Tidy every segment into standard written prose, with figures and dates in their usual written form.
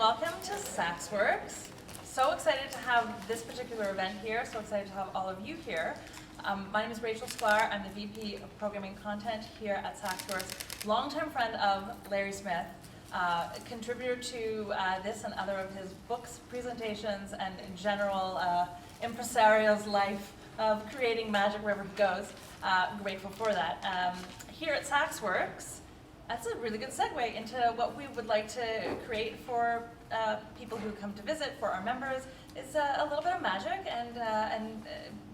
welcome to SaksWorks. So excited to have this particular event here, so excited to have all of you here. My name is Rachel Sklar. I'm the VP of Programming Content here at SaksWorks. Longtime friend of Larry Smith, contributor to this and other of his books, presentations, and in general, impresario's life of creating magic wherever he goes. Grateful for that. Here at SaksWorks, that's a really good segue into what we would like to create for people who come to visit, for our members. It's a little bit of magic and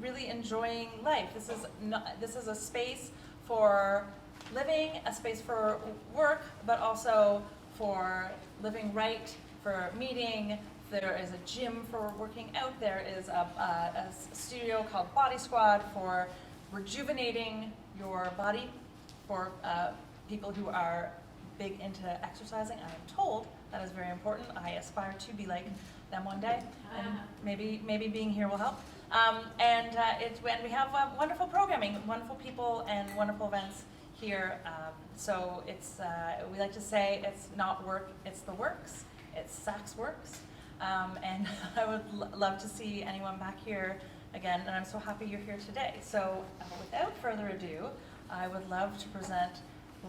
really enjoying life. This is a space for living, a space for work, but also for living right, for meeting. There is a gym for working out. There is a studio called Body Squad for rejuvenating your body, for people who are big into exercising. I am told that is very important. I aspire to be like them one day, and maybe being here will help. And we have wonderful programming, wonderful people, and wonderful events here. So we like to say it's not work, it's the works. It's SaksWorks. And I would love to see anyone back here again, and I'm so happy you're here today. So without further ado, I would love to present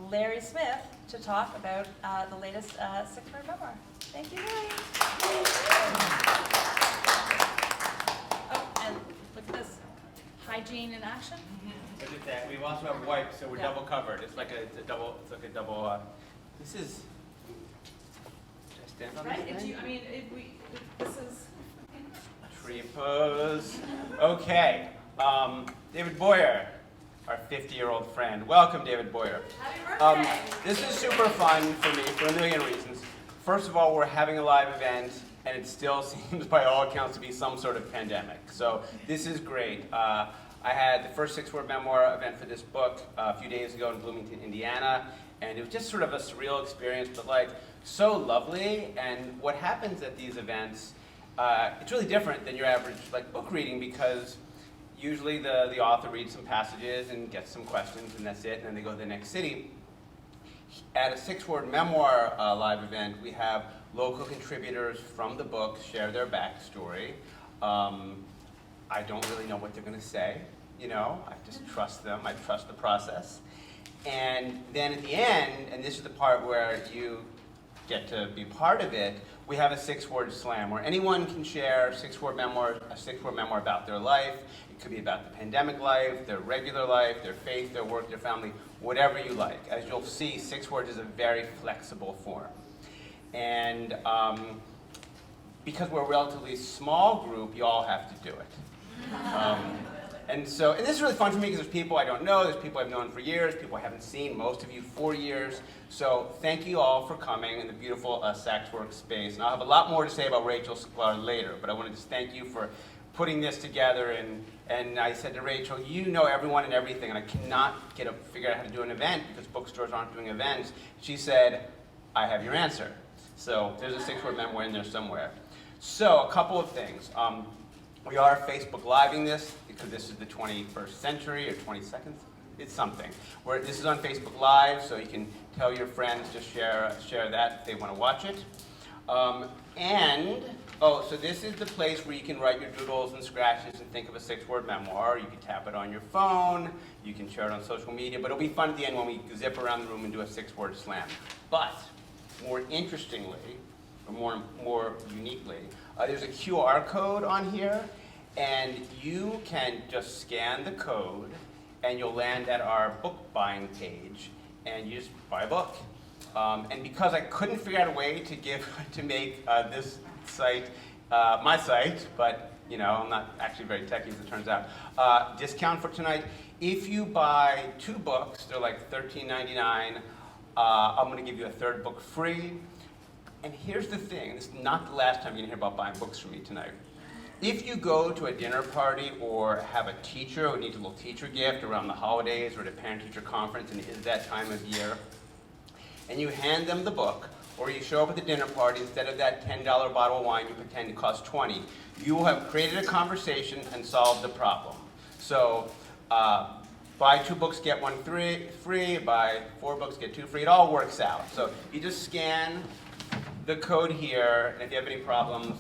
Larry Smith to talk about the latest Six-Word Memoir. Thank you, Larry. Oh, and look at this, hygiene in action. Look at that. We also have wipes, so we're double covered. It's like a double. This is. Should I stand on Right? this thing? This is. Tree pose. Okay. David Boyer, our 50-year-old friend. Welcome, David Boyer. Happy birthday. This is super fun for me for a million reasons. First of all, we're having a live event, and it still seems, by all accounts, to be some sort of pandemic. So this is great. I had the first Six-Word Memoir event for this book a few days ago in Bloomington, Indiana, and it was just sort of a surreal experience, but like so lovely. And what happens at these events, it's really different than your average like book reading, because usually the author reads some passages and gets some questions, and that's it, and then they go to the next city. At a Six-Word Memoir live event, we have local contributors from the book share their backstory. I don't really know what they're going to say, I just trust them, I trust the process. And then at the end, and this is the part where you get to be part of it, we have a six-word slam where anyone can share a six-word memoir about their life. It could be about the pandemic life, their regular life, their faith, their work, their family, whatever you like. As you'll see, 6 words is a very flexible form. And because we're a relatively small group, you all have to do it. And this is really fun for me because there's people I don't know, there's people I've known for years, people I haven't seen, most of you 4 years. So thank you all for coming in the beautiful SaksWorks space. And I'll have a lot more to say about Rachel Sklar later, but I want to just thank you for putting this together. And I said to Rachel, you know everyone and everything, and I cannot figure out how to do an event because bookstores aren't doing events. She said, I have your answer. So there's a Six-Word Memoir in there somewhere. So a couple of things. We are Facebook Living this because this is the 21st century or 22nd. It's something. This is on Facebook Live, so you can tell your friends to share that if they want to watch it. So this is the place where you can write your doodles and scratches and think of a six-word memoir. You can tap it on your phone. You can share it on social media. But it'll be fun at the end when we zip around the room and do a six-word slam. But more interestingly, or more uniquely, there's a QR code on here, and you can just scan the code, and you'll land at our book buying page, and you just buy a book. And because I couldn't figure out a way to make this site my site, but I'm not actually very techy as it turns out. Discount for tonight: if you buy 2 books, they're like $13.99. I'm going to give you a 3rd book free. And here's the thing, this is not the last time you're going to hear about buying books from me tonight. If you go to a dinner party or have a teacher who needs a little teacher gift around the holidays or at a parent-teacher conference, and it is that time of year, and you hand them the book, or you show up at the dinner party, instead of that $10 bottle of wine you pretend it costs $20, you will have created a conversation and solved the problem. So buy 2 books, get 1 free, buy 4 books, get 2 free, it all works out. So you just scan the code here, and if you have any problems,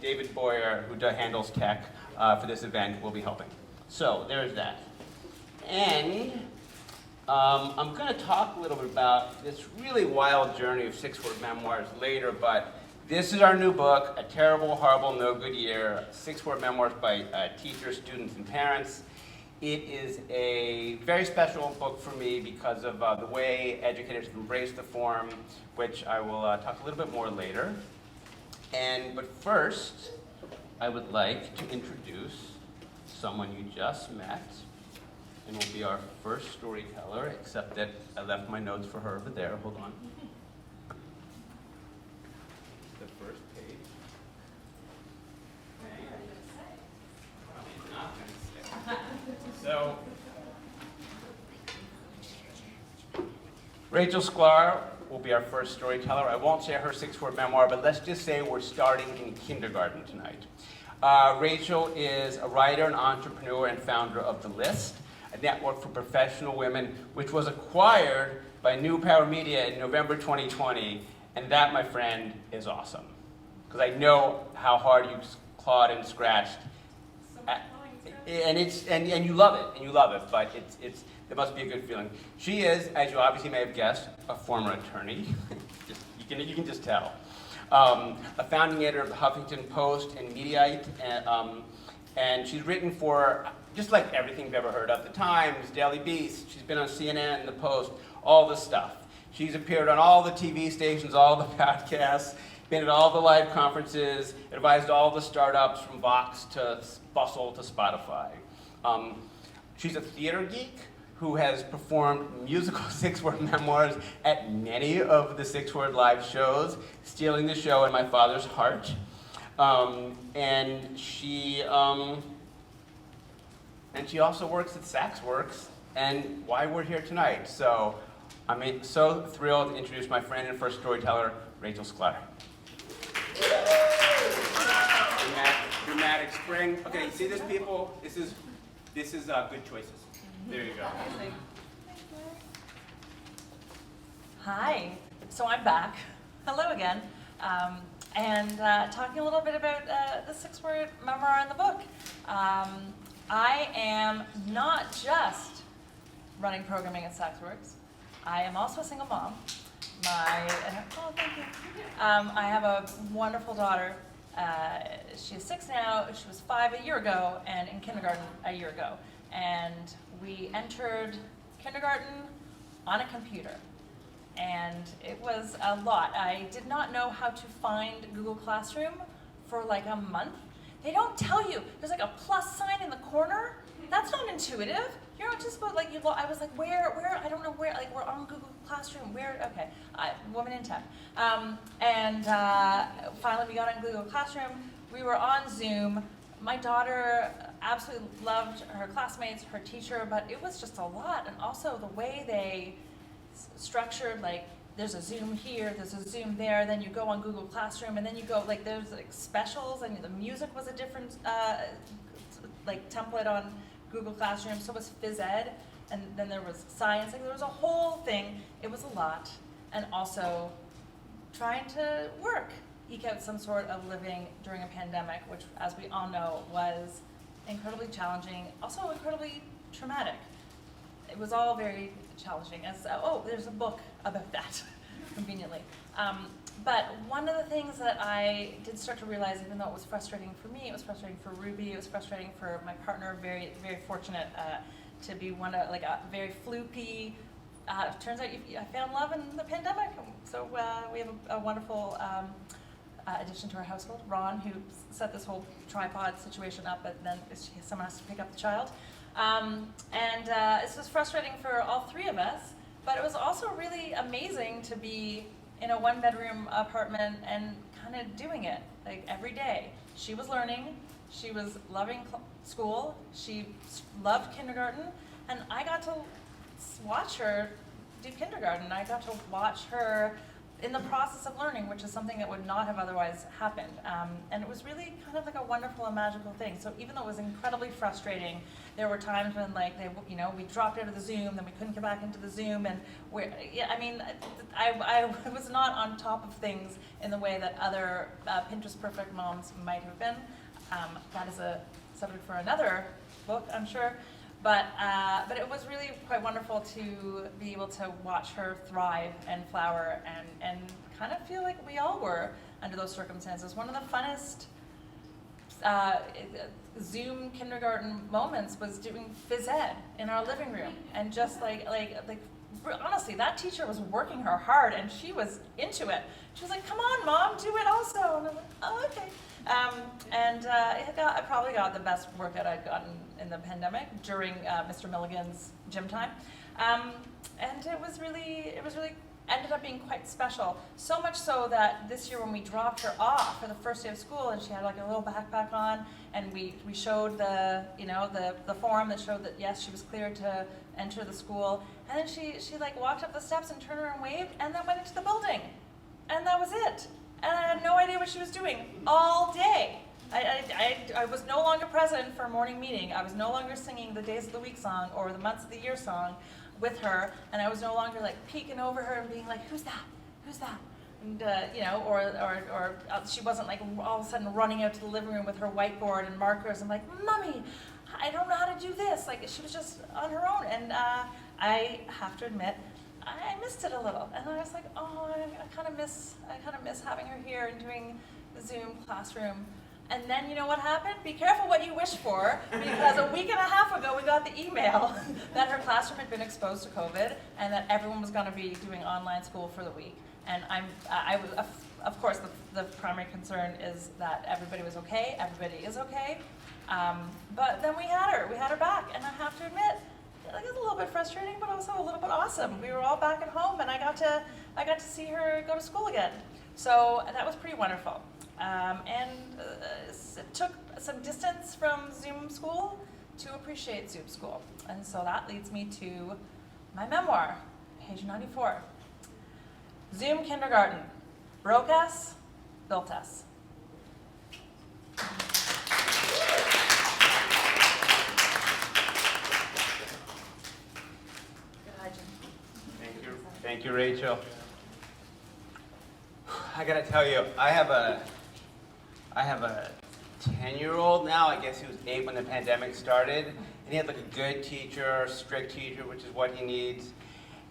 David Boyer, who handles tech for this event, will be helping. So there's that. And I'm going to talk a little bit about this really wild journey of Six-Word Memoirs later, but this is our new book, A Terrible, Horrible, No Good Year, Six-Word Memoirs by teachers, students, and parents. It is a very special book for me because of the way educators have embraced the form, which I will talk a little bit more later. But first, I would like to introduce someone you just met, and will be our first storyteller, except that I left my notes for her over there. Hold on. The first page. Probably not going to say. So, Rachel Sklar will be our first storyteller. I won't share her six-word memoir, but let's just say we're starting in kindergarten tonight. Rachel is a writer and entrepreneur and founder of The List, a network for professional women, which was acquired by New Power Media in November 2020. And that, my friend, is awesome. Because I know how hard you clawed and scratched. And you love it, but it must be a good feeling. She is, as you obviously may have guessed, a former attorney. You can just tell. A founding editor of the Huffington Post and Mediaite, and she's written for just like everything you've ever heard of, The Times, Daily Beast. She's been on CNN, The Post, all this stuff. She's appeared on all the TV stations, all the podcasts, been at all the live conferences, advised all the startups from Vox to Bustle to Spotify. She's a theater geek who has performed musical six-word memoirs at many of the Six-Word live shows, stealing the show in my father's heart. And she also works at SaksWorks, and why we're here tonight. So I'm so thrilled to introduce my friend and first storyteller, Rachel Sklar. Dramatic spring. Okay, you see this, people? This is good choices. There you go. Hi. So I'm back. Hello again. And talking a little bit about the six-word memoir in the book. I am not just running programming at SaksWorks. I am also a single mom. Oh, thank you. I have a wonderful daughter. She is 6 now. She was 5 a year ago, and in kindergarten a year ago. And we entered kindergarten on a computer. And it was a lot. I did not know how to find Google Classroom for like a month. They don't tell you. There's like a plus sign in the corner. That's not intuitive. You're not just about like, I was like, where, I don't know where, like we're on Google Classroom, where, okay, woman in tech. Finally we got on Google Classroom. We were on Zoom. My daughter absolutely loved her classmates, her teacher, but it was just a lot. And also the way they structured, like there's a Zoom here, there's a Zoom there, then you go on Google Classroom, and then you go, like there's like specials, and the music was a different like template on Google Classroom, so was phys ed, and then there was science, like there was a whole thing. It was a lot, and also trying to eke out some sort of living during a pandemic, which, as we all know, was incredibly challenging, also incredibly traumatic. It was all very challenging. There's a book about that, conveniently. But one of the things that I did start to realize, even though it was frustrating for me, it was frustrating for Ruby, it was frustrating for my partner, very, very fortunate to be like a very floopy. Turns out I found love in the pandemic. So we have a wonderful addition to our household, Ron, who set this whole tripod situation up, but then someone has to pick up the child. This was frustrating for all three of us, but it was also really amazing to be in a one-bedroom apartment and kind of doing it, like every day. She was learning, she was loving school, she loved kindergarten, and I got to watch her do kindergarten. I got to watch her in the process of learning, which is something that would not have otherwise happened. And it was really kind of like a wonderful and magical thing. So even though it was incredibly frustrating, there were times when we dropped out of the Zoom, then we couldn't get back into the Zoom, and I was not on top of things in the way that other Pinterest perfect moms might have been. That is a subject for another book, I'm sure. But it was really quite wonderful to be able to watch her thrive and flower and kind of feel like we all were under those circumstances. One of the funnest Zoom kindergarten moments was doing phys ed in our living room, and just like honestly, that teacher was working her hard, and she was into it. She was like, "Come on, Mom, do it also." And I'm like, "Oh, okay." I probably got the best workout I'd gotten in the pandemic during Mr. Milligan's gym time, and it was really ended up being quite special. So much so that this year when we dropped her off for the first day of school, and she had like a little backpack on, and we showed the form that showed that yes, she was cleared to enter the school, and then she like walked up the steps and turned around and waved, and then went into the building, and that was it. And I had no idea what she was doing all day. I was no longer present for a morning meeting. I was no longer singing the Days of the Week song or the Months of the Year song with her, and I was no longer like peeking over her and being like, "Who's that? Who's that?" And or she wasn't like all of a sudden running out to the living room with her whiteboard and markers and like, "Mommy, I don't know how to do this." Like, she was just on her own, and I have to admit, I missed it a little, and I was like, "Oh, I kind of miss having her here and doing the Zoom classroom." And then you know what happened? Be careful what you wish for, because a week and a half ago we got the email that her classroom had been exposed to COVID and that everyone was going to be doing online school for the week. And of course, the primary concern is that everybody was okay. Everybody is okay. But then we had her back, and I have to admit, it was a little bit frustrating, but also a little bit awesome. We were all back at home, and I got to see her go to school again. So that was pretty wonderful. It took some distance from Zoom school to appreciate Zoom school. And so that leads me to my memoir, page 94. Zoom kindergarten, broke us, built us. Thank you, Rachel. I gotta tell you, I have a 10-year-old now. I guess he was 8 when the pandemic started, and he had like a good teacher, strict teacher, which is what he needs.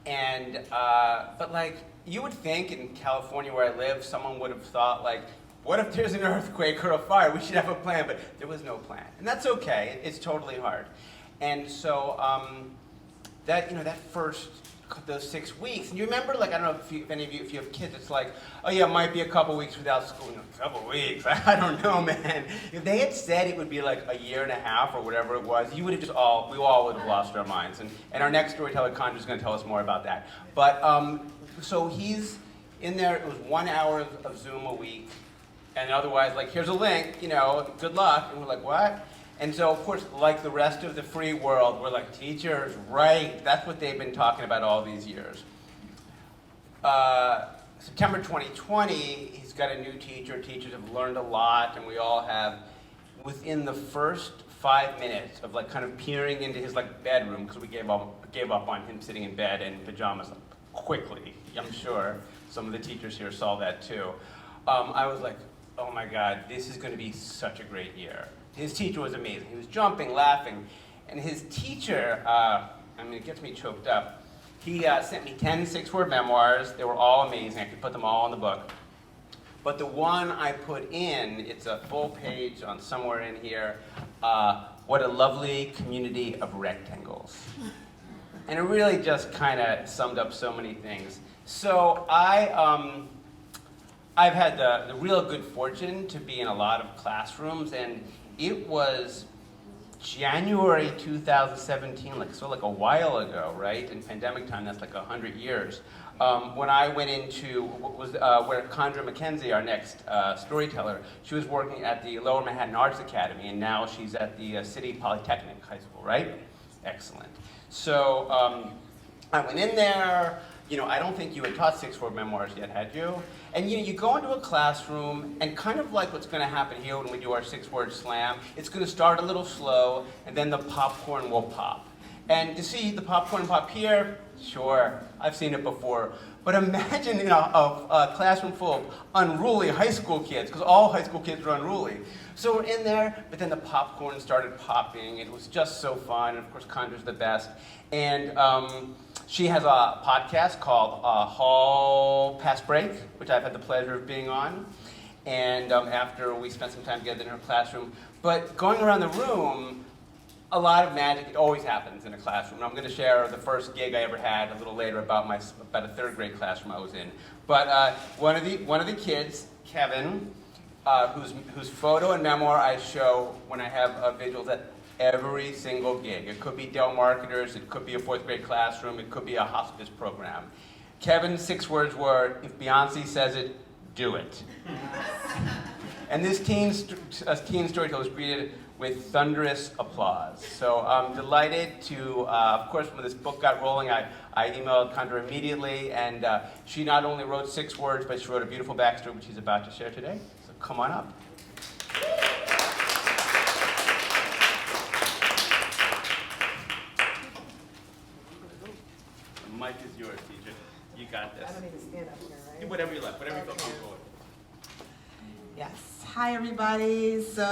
And but like you would think in California where I live, someone would have thought like, what if there's an earthquake or a fire? We should have a plan, but there was no plan, and that's okay. It's totally hard. And so that first. Those 6 weeks, and you remember, like, I don't know if any of you, if you have kids, it's like, oh yeah, it might be a couple weeks without school. A couple weeks, I don't know, man. If they had said it would be like a year and a half or whatever it was, you would have we all would have lost our minds. And our next storyteller, Conjure, is going to tell us more about that. But so he's in there. It was 1 hour of Zoom a week, and otherwise, like, here's a link, good luck. And we're like, what? And so, of course, like the rest of the free world, we're like, teachers, right? That's what they've been talking about all these years. September 2020, he's got a new teacher. Teachers have learned a lot, and we all have. Within the first 5 minutes of like kind of peering into his like bedroom, because we gave up on him sitting in bed in pajamas quickly. I'm sure some of the teachers here saw that too. I was like, oh my God, this is going to be such a great year. His teacher was amazing. He was jumping, laughing. And his teacher, it gets me choked up. He sent me 10 Six-Word Memoirs. They were all amazing. I could put them all in the book. But the one I put in, it's a full page on somewhere in here, What a Lovely Community of Rectangles. And it really just kind of summed up so many things. So I've had the real good fortune to be in a lot of classrooms, and it was January 2017, like a while ago, right? In pandemic time, that's like 100 years. When I went into what was where Condra Mackenzie, our next storyteller, she was working at the Lower Manhattan Arts Academy, and now she's at the City Polytechnic High School, right? Excellent. So I went in there, I don't think you had taught Six-Word Memoirs yet, had you? And you go into a classroom, and kind of like what's going to happen here when we do our six-word slam, it's going to start a little slow, and then the popcorn will pop. And to see the popcorn pop here, sure, I've seen it before. But imagine a classroom full of unruly high school kids, because all high school kids are unruly. So we're in there, but then the popcorn started popping. It was just so fun, and of course, Condra's the best. And she has a podcast called Hall Pass Break, which I've had the pleasure of being on. And after we spent some time together in her classroom. But going around the room, a lot of magic, it always happens in a classroom. And I'm going to share the first gig I ever had a little later about a third grade classroom I was in. But one of the kids, Kevin, whose photo and memoir I show when I have visuals at every single gig. It could be Dell Marketers, it could be a fourth grade classroom, it could be a hospice program. Kevin's 6 words were, if Beyonce says it, do it. And this teen storyteller was greeted with thunderous applause. So I'm delighted to, of course, when this book got rolling, I emailed Condra immediately, and she not only wrote 6 words, but she wrote a beautiful backstory, which she's about to share today. So come on up. The mic is yours, teacher. You got this. I don't need to stand up here, right? Do whatever you like, whatever you feel comfortable with. Yes. Hi, everybody. So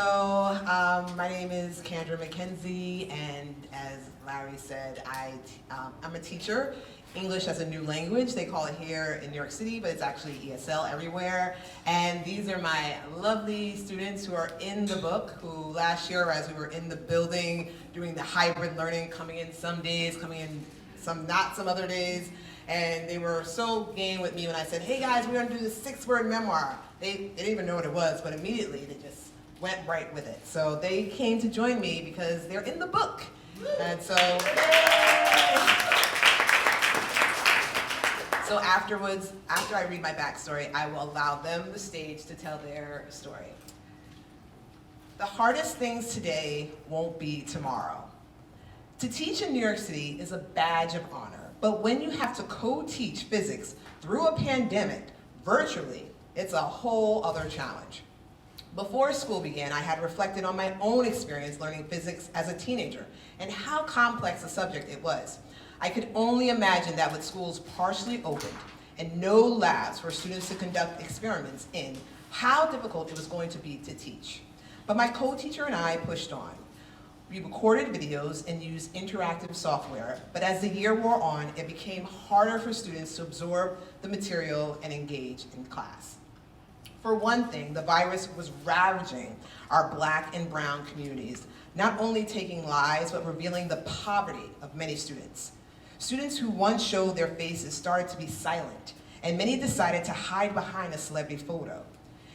my name is Kendra McKenzie, and as Larry said, I'm a teacher. English as a new language, they call it here in New York City, but it's actually ESL everywhere. And these are my lovely students who are in the book, who last year, as we were in the building doing the hybrid learning, coming in some days, coming in some not some other days, and they were so game with me when I said, hey guys, we're gonna do the 6-word memoir. They didn't even know what it was, but immediately they just went right with it. So they came to join me because they're in the book. And so afterwards, after I read my backstory, I will allow them the stage to tell their story. The hardest things today won't be tomorrow. To teach in New York City is a badge of honor, but when you have to co-teach physics through a pandemic, virtually, it's a whole other challenge. Before school began, I had reflected on my own experience learning physics as a teenager and how complex a subject it was. I could only imagine that with schools partially opened and no labs for students to conduct experiments in, how difficult it was going to be to teach. But my co-teacher and I pushed on. We recorded videos and used interactive software, but as the year wore on, it became harder for students to absorb the material and engage in class. For one thing, the virus was ravaging our Black and brown communities, not only taking lives, but revealing the poverty of many students. Students who once showed their faces started to be silent, and many decided to hide behind a celebrity photo.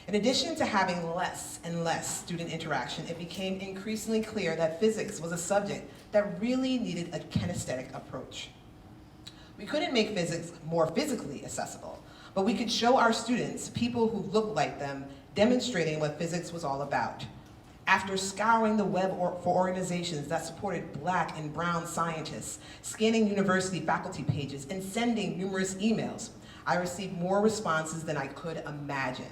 In addition to having less and less student interaction, it became increasingly clear that physics was a subject that really needed a kinesthetic approach. We couldn't make physics more physically accessible, but we could show our students people who looked like them, demonstrating what physics was all about. After scouring the web for organizations that supported Black and brown scientists, scanning university faculty pages, and sending numerous emails, I received more responses than I could imagine.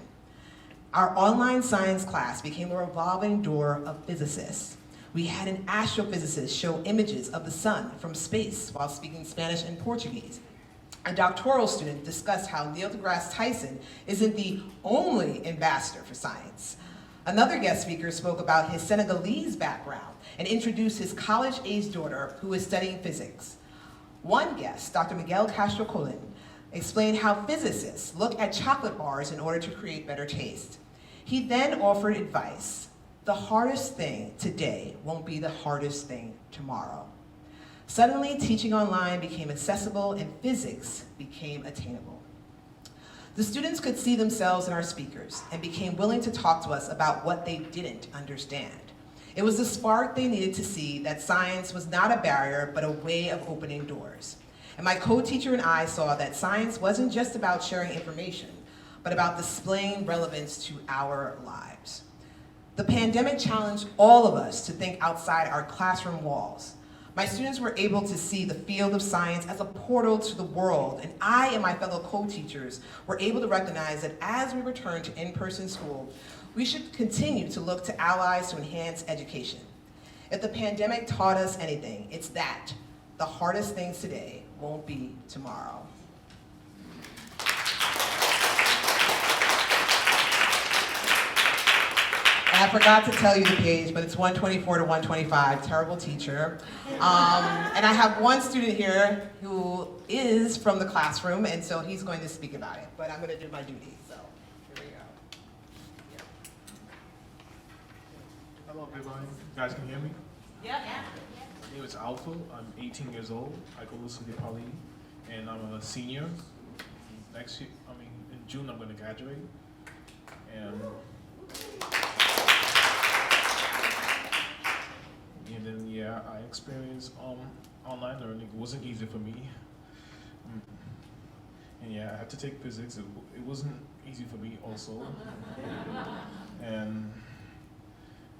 Our online science class became a revolving door of physicists. We had an astrophysicist show images of the sun from space while speaking Spanish and Portuguese. A doctoral student discussed how Neil deGrasse Tyson isn't the only ambassador for science. Another guest speaker spoke about his Senegalese background and introduced his college-age daughter who is studying physics. One guest, Dr. Miguel Castro-Colin, explained how physicists look at chocolate bars in order to create better taste. He then offered advice. The hardest thing today won't be the hardest thing tomorrow. Suddenly, teaching online became accessible and physics became attainable. The students could see themselves in our speakers and became willing to talk to us about what they didn't understand. It was the spark they needed to see that science was not a barrier, but a way of opening doors. And my co-teacher and I saw that science wasn't just about sharing information, but about displaying relevance to our lives. The pandemic challenged all of us to think outside our classroom walls. My students were able to see the field of science as a portal to the world, and I and my fellow co-teachers were able to recognize that as we return to in-person school, we should continue to look to allies to enhance education. If the pandemic taught us anything, it's that the hardest things today won't be tomorrow. And I forgot to tell you the page, but it's 124 to 125, terrible teacher. And I have one student here who is from the classroom, and so he's going to speak about it, but I'm going to do my duty, so here we go. Hello everybody, you guys can hear me? Yeah. My name is Alpha, I'm 18 years old, I go to City Poly, and I'm a senior. Next year, in June I'm going to graduate. And then yeah, I experienced online learning. It wasn't easy for me. And yeah, I had to take physics. It wasn't easy for me also. And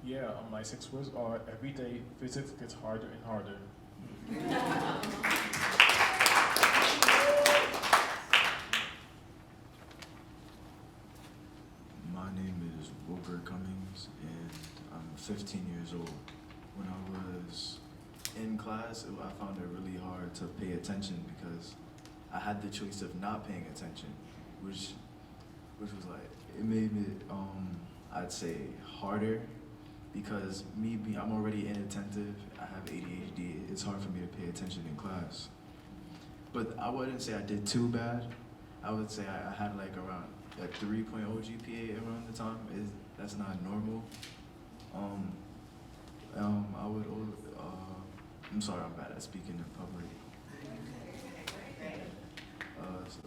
yeah, my 6 words are every day physics gets harder and harder. My name is Wilbur Cummings, and I'm 15 years old. When I was in class, I found it really hard to pay attention because I had the choice of not paying attention, which was like, it made me, I'd say, harder because I'm already inattentive, I have ADHD, it's hard for me to pay attention in class. But I wouldn't say I did too bad. I would say I had like around a 3.0 GPA around the time. That's not normal. I'm sorry, I'm bad at speaking in public. So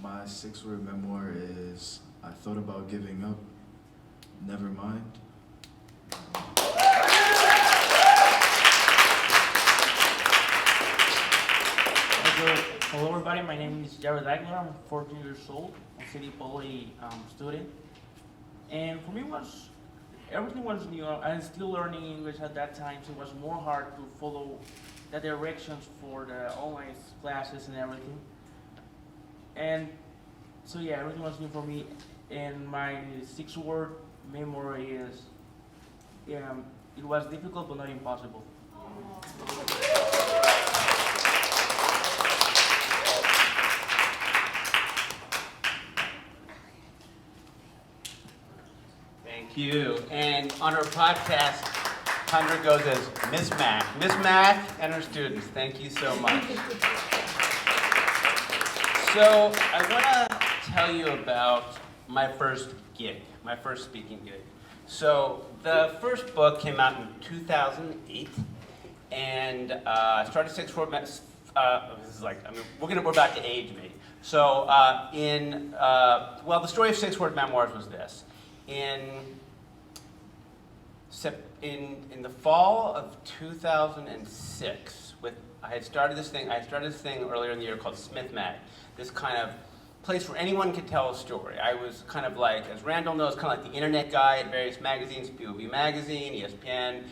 my 6-word memoir is, I thought about giving up, never mind. Hello everybody, my name is Jared Agler, I'm 14 years old, I'm a City Poly student. And for me everything was new. I was still learning English at that time, so it was more hard to follow the directions for the online classes and everything. And so yeah, everything was new for me. And my 6-word memoir is, it was difficult but not impossible. Thank you. And on our podcast, Tundra goes as Miss Mac. Miss Mac and her students, thank you so much. So I want to tell you about my first gig, my first speaking gig. So the first book came out in 2008, and I started Six-Word Memoirs. This is like, we're about to age me. So the story of Six-Word Memoirs was this. In the fall of 2006, I started this thing earlier in the year called Smith Mag, this kind of place where anyone could tell a story. I was kind of like, as Randall knows, kind of like the internet guy at various magazines, POV Magazine, ESPN,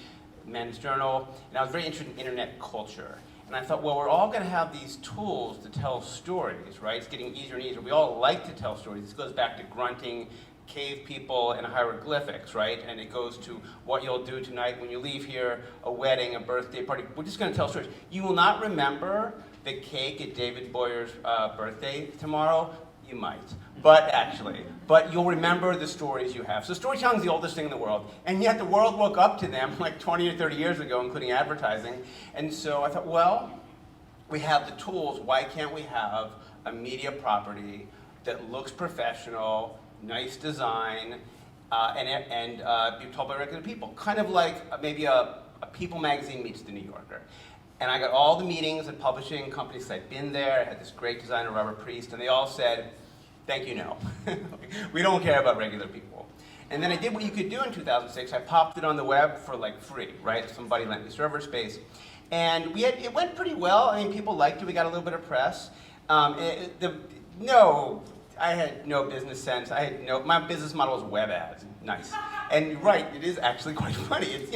Men's Journal, and I was very interested in internet culture. And I thought, well, we're all going to have these tools to tell stories, right? It's getting easier and easier. We all like to tell stories. This goes back to grunting, cave people, and hieroglyphics, right? And it goes to what you'll do tonight when you leave here, a wedding, a birthday party. We're just going to tell stories. You will not remember the cake at David Boyer's birthday tomorrow. You might, but you'll remember the stories you have. So storytelling is the oldest thing in the world, and yet the world woke up to them like 20 or 30 years ago, including advertising. And so I thought, well, we have the tools. Why can't we have a media property that looks professional, nice design, and be told by regular people? Kind of like maybe a People magazine meets the New Yorker. And I got all the meetings at publishing companies. I'd been there. I had this great designer, Robert Priest, and they all said, thank you, no. We don't care about regular people. And then I did what you could do in 2006. I popped it on the web for like free, right? Somebody lent me server space. And it went pretty well. I mean, people liked it. We got a little bit of press. I had no business sense. My business model was web ads. Nice. And right, it is actually quite funny. It's,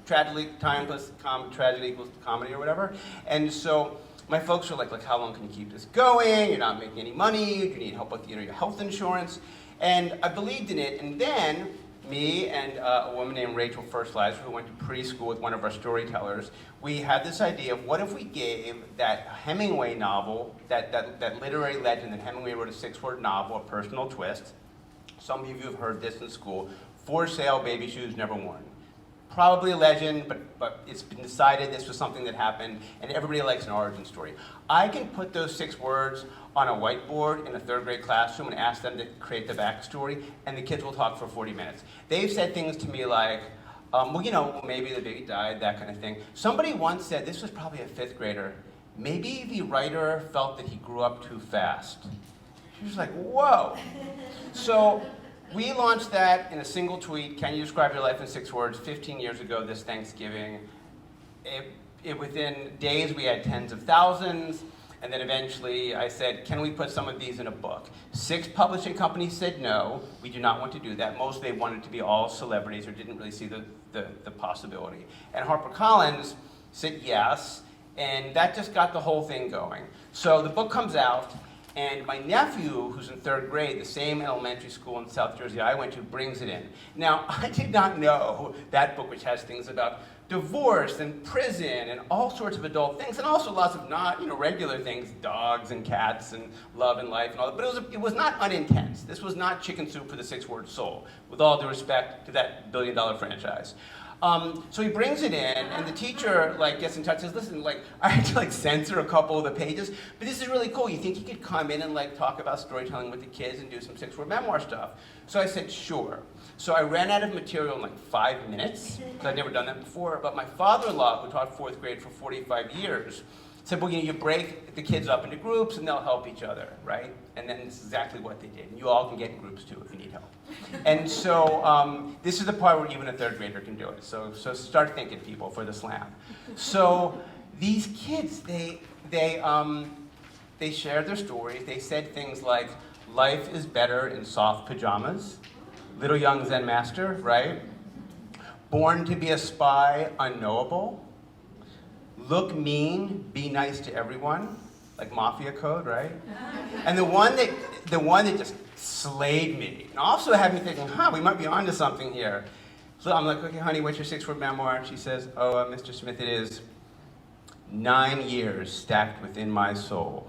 tragedy equals comedy or whatever. And so my folks are like, how long can you keep this going? You're not making any money. You need help with your health insurance. And I believed in it. And then me and a woman named Rachel Firstlizer, who went to preschool with one of our storytellers, we had this idea of what if we gave that Hemingway novel, that literary legend that Hemingway wrote, a six-word novel, a personal twist. Some of you have heard this in school. For sale, baby shoes never worn. Probably a legend, but it's been decided this was something that happened, and everybody likes an origin story. I can put those 6 words on a whiteboard in a 3rd grade classroom and ask them to create the backstory, and the kids will talk for 40 minutes. They've said things to me like, maybe the baby died, that kind of thing. Somebody once said, this was probably a 5th grader, maybe the writer felt that he grew up too fast. She was like, whoa. So we launched that in a single tweet. Can you describe your life in 6 words? 15 years ago this Thanksgiving. Within days we had tens of thousands, and then eventually I said, can we put some of these in a book? 6 publishing companies said no, we do not want to do that. Most they wanted to be all celebrities or didn't really see the possibility. And HarperCollins said yes, and that just got the whole thing going. So the book comes out, and my nephew, who's in 3rd grade, the same elementary school in South Jersey I went to, brings it in. Now, I did not know that book, which has things about divorce and prison and all sorts of adult things, and also lots of not, regular things, dogs and cats and love and life and all that. But it was not unintense. This was not chicken soup for the 6-word soul, with all due respect to that billion-dollar franchise. So he brings it in, and the teacher gets in touch and says, listen, I had to censor a couple of the pages, but this is really cool. You think you could come in and talk about storytelling with the kids and do some 6-word memoir stuff? So I said, sure. So I ran out of material in 5 minutes, because I'd never done that before, but my father-in-law, who taught 4th grade for 45 years, said, well, you break the kids up into groups and they'll help each other, right? And then this is exactly what they did. And you all can get in groups too if you need help. And so this is the part where even a 3rd grader can do it. So start thinking, people, for the slam. So these kids, they shared their stories. They said things like, life is better in soft pajamas. Little young Zen master, right? Born to be a spy, unknowable. Look mean, be nice to everyone, like mafia code, right? And the one that just slayed me, and also had me thinking, we might be onto something here. So I'm like, okay, honey, what's your 6-word memoir? And she says, Mr. Smith, it is 9 years stacked within my soul.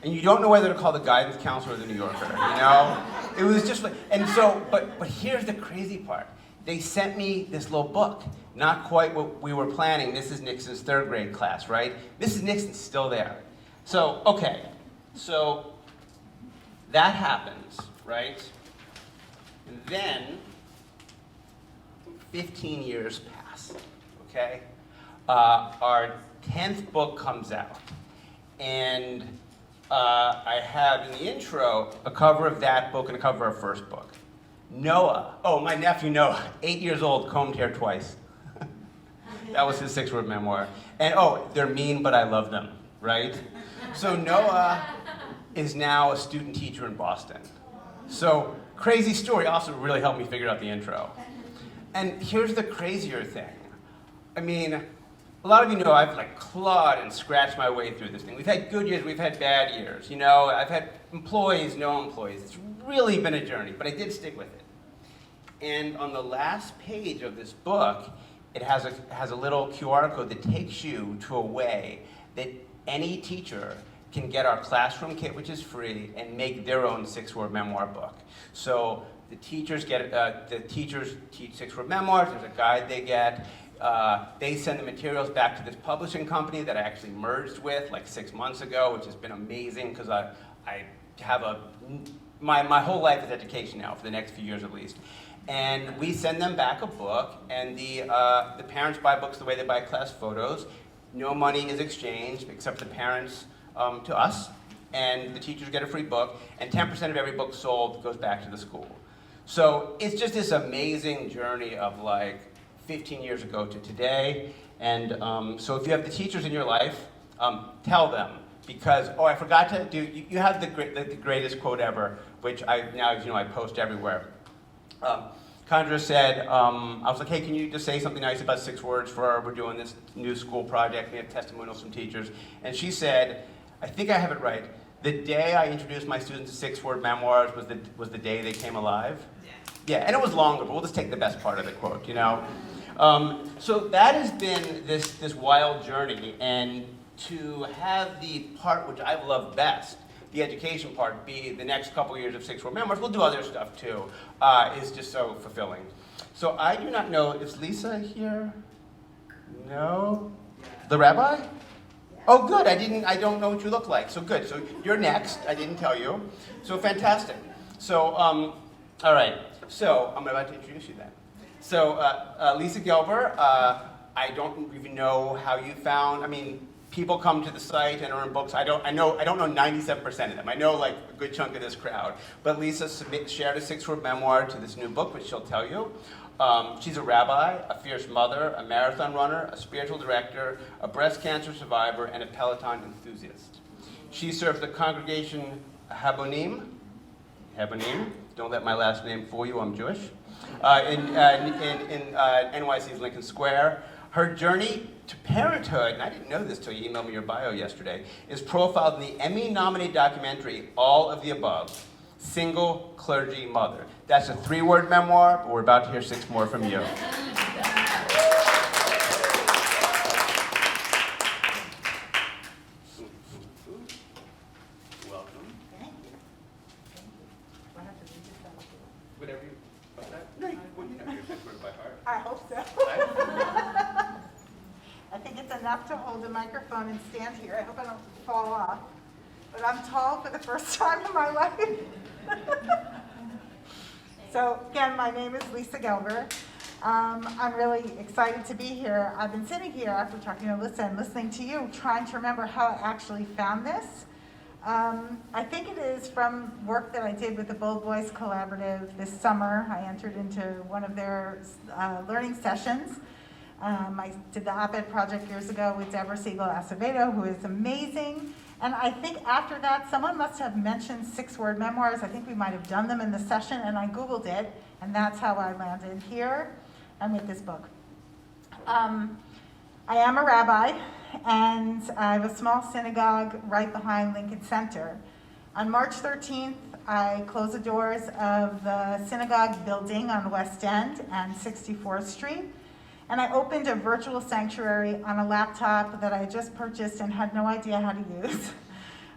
And you don't know whether to call the guidance counselor or the New Yorker, It was just and so, but here's the crazy part. They sent me this little book. Not quite what we were planning. Mrs. Nixon's 3rd grade class, right? Mrs. Nixon's still there. So, okay. So, that happens, right? And then, 15 years pass, okay? Our 10th book comes out. And I have in the intro a cover of that book and a cover of our first book. Noah, my nephew Noah, 8 years old, combed hair twice. That was his 6-word memoir. And they're mean, but I love them, right? So Noah is now a student teacher in Boston. So crazy story, also really helped me figure out the intro. And here's the crazier thing. I mean, a lot of you know I've clawed and scratched my way through this thing. We've had good years, we've had bad years. I've had employees, no employees. It's really been a journey, but I did stick with it. And on the last page of this book, it has a little QR code that takes you to a way that any teacher can get our classroom kit, which is free, and make their own 6-word memoir book. So the teachers teach 6-word memoirs. There's a guide they get. They send the materials back to this publishing company that I actually merged with 6 months ago, which has been amazing because I have my whole life is education now for the next few years at least. And we send them back a book, and the parents buy books the way they buy class photos. No money is exchanged except the parents to us, and the teachers get a free book, and 10% of every book sold goes back to the school. So it's just this amazing journey of 15 years ago to today. And so if you have the teachers in your life, tell them. Because, I forgot to do, you have the greatest quote ever, which I post everywhere. Condra said, I was like, hey, can you just say something nice about 6 words we're doing this new school project, we have testimonials from teachers. And she said, I think I have it right, the day I introduced my students to 6-word memoirs was the day they came alive. Yeah, and it was longer, but we'll just take the best part of the quote, you know? So that has been this wild journey, and to have the part which I've loved best, the education part, be the next couple years of 6-word memoirs, we'll do other stuff too, is just so fulfilling. So I do not know, is Lisa here? No? The rabbi? Oh, good, I don't know what you look like, so good. So you're next, I didn't tell you. So fantastic. So, all right, so I'm about to introduce you then. So Lisa Gelber, I don't even know how you found, I mean, people come to the site and are in books. I don't know 97% of them. I know like a good chunk of this crowd. But Lisa shared a 6-word memoir to this new book, which she'll tell you. She's a rabbi, a fierce mother, a marathon runner, a spiritual director, a breast cancer survivor, and a Peloton enthusiast. She serves the congregation Habonim. Don't let my last name fool you, I'm Jewish. In NYC's Lincoln Square. Her journey to parenthood, and I didn't know this till you emailed me your bio yesterday, is profiled in the Emmy-nominated documentary, All of the Above, Single Clergy Mother. That's a 3-word memoir, but we're about to hear 6 more from you. Welcome. Thank you. Do I have to read this out? Whatever you, what's that? No, well, you know your 6 words by heart. I hope so. I think it's enough to hold the microphone and stand here. I hope I don't fall off. But I'm tall for the first time in my life. So again, my name is Lisa Gelber. I'm really excited to be here. I've been sitting here after talking to Alyssa and listening to you, trying to remember how I actually found this. I think it is from work that I did with the Bold Voice Collaborative this summer. I entered into one of their learning sessions. I did the op-ed project years ago with Deborah Siegel-Acevedo, who is amazing. And I think after that, someone must have mentioned 6-word memoirs. I think we might have done them in the session, and I Googled it, and that's how I landed here and with this book. I am a rabbi, and I have a small synagogue right behind Lincoln Center. On March 13th, I closed the doors of the synagogue building on West End and 64th Street. And I opened a virtual sanctuary on a laptop that I had just purchased and had no idea how to use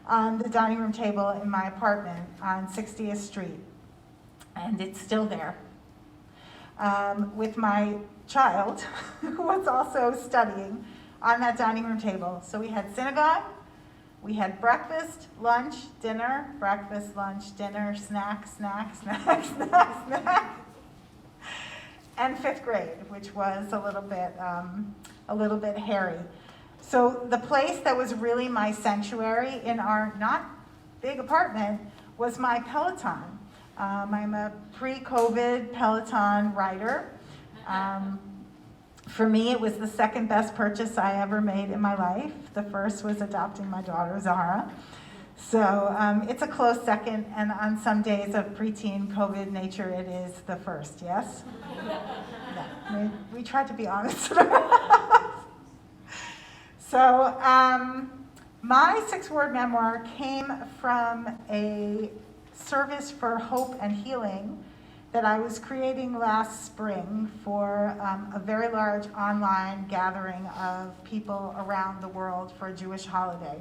on the dining room table in my apartment on 60th Street. And it's still there. With my child, who was also studying, on that dining room table. So we had synagogue, we had breakfast, lunch, dinner, breakfast, lunch, dinner, snack, snack, snack, snack, snack. And 5th grade, which was a little bit hairy. So the place that was really my sanctuary in our not big apartment was my Peloton. I'm a pre-COVID Peloton rider. For me, it was the second best purchase I ever made in my life. The first was adopting my daughter, Zahra. So it's a close second, and on some days of preteen COVID nature, it is the first, yes? Yeah, we tried to be honest. So my 6-word memoir came from a service for hope and healing that I was creating last spring for a very large online gathering of people around the world for a Jewish holiday.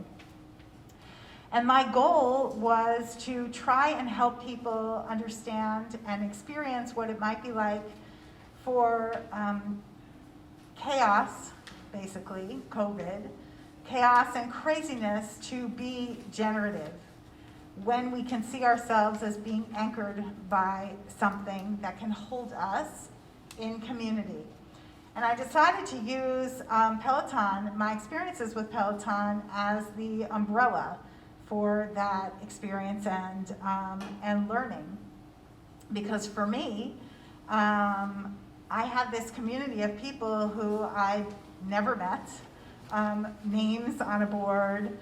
And my goal was to try and help people understand and experience what it might be like for chaos, basically, COVID, chaos and craziness to be generative when we can see ourselves as being anchored by something that can hold us in community. And I decided to use Peloton, my experiences with Peloton, as the umbrella for that experience and learning. Because for me, I had this community of people who I'd never met, names on a board,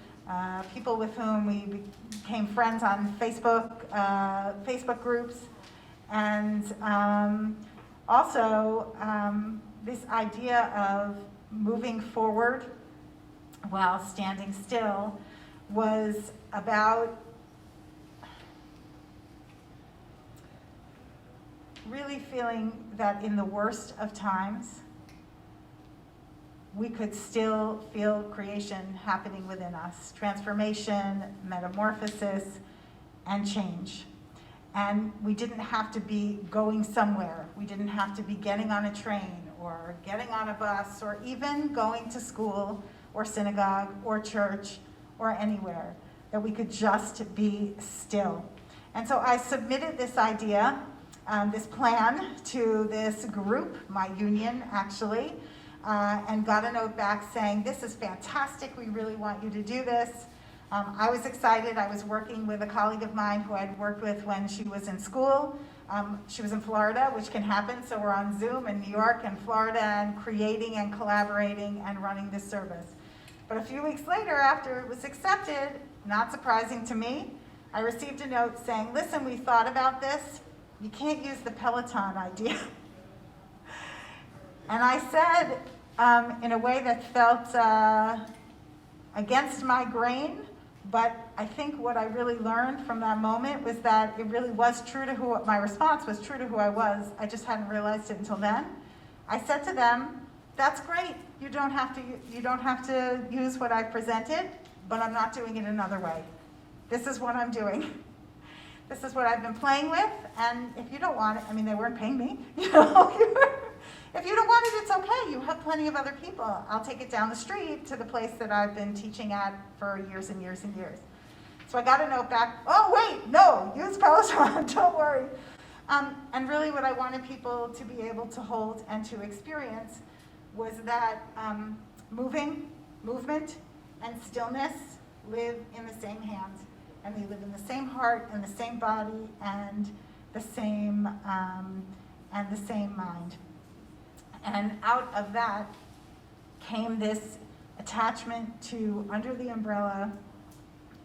people with whom we became friends on Facebook groups, and Also, this idea of moving forward while standing still was about really feeling that in the worst of times, we could still feel creation happening within us, transformation, metamorphosis, and change. And we didn't have to be going somewhere. We didn't have to be getting on a train or getting on a bus or even going to school or synagogue or church or anywhere, that we could just be still. And so I submitted this idea, this plan to this group, my union actually, and got a note back saying, this is fantastic, we really want you to do this. I was excited. I was working with a colleague of mine who I'd worked with when she was in school. She was in Florida, which can happen, so we're on Zoom in New York and Florida and creating and collaborating and running this service. But a few weeks later, after it was accepted, not surprising to me, I received a note saying, listen, we thought about this. You can't use the Peloton idea. And I said, in a way that felt against my grain, but I think what I really learned from that moment was that it really was true to who, my response was true to who I was. I just hadn't realized it until then. I said to them, that's great. You don't have to use what I presented, but I'm not doing it another way. This is what I'm doing. This is what I've been playing with, and if you don't want it, I mean, they weren't paying me, you know. If you don't want it, it's okay. You have plenty of other people. I'll take it down the street to the place that I've been teaching at for years and years and years. So I got a note back, oh wait, no, use Peloton, don't worry. And really what I wanted people to be able to hold and to experience was that movement, and stillness live in the same hands, and they live in the same heart and the same body and the same mind. And out of that came this attachment to, under the umbrella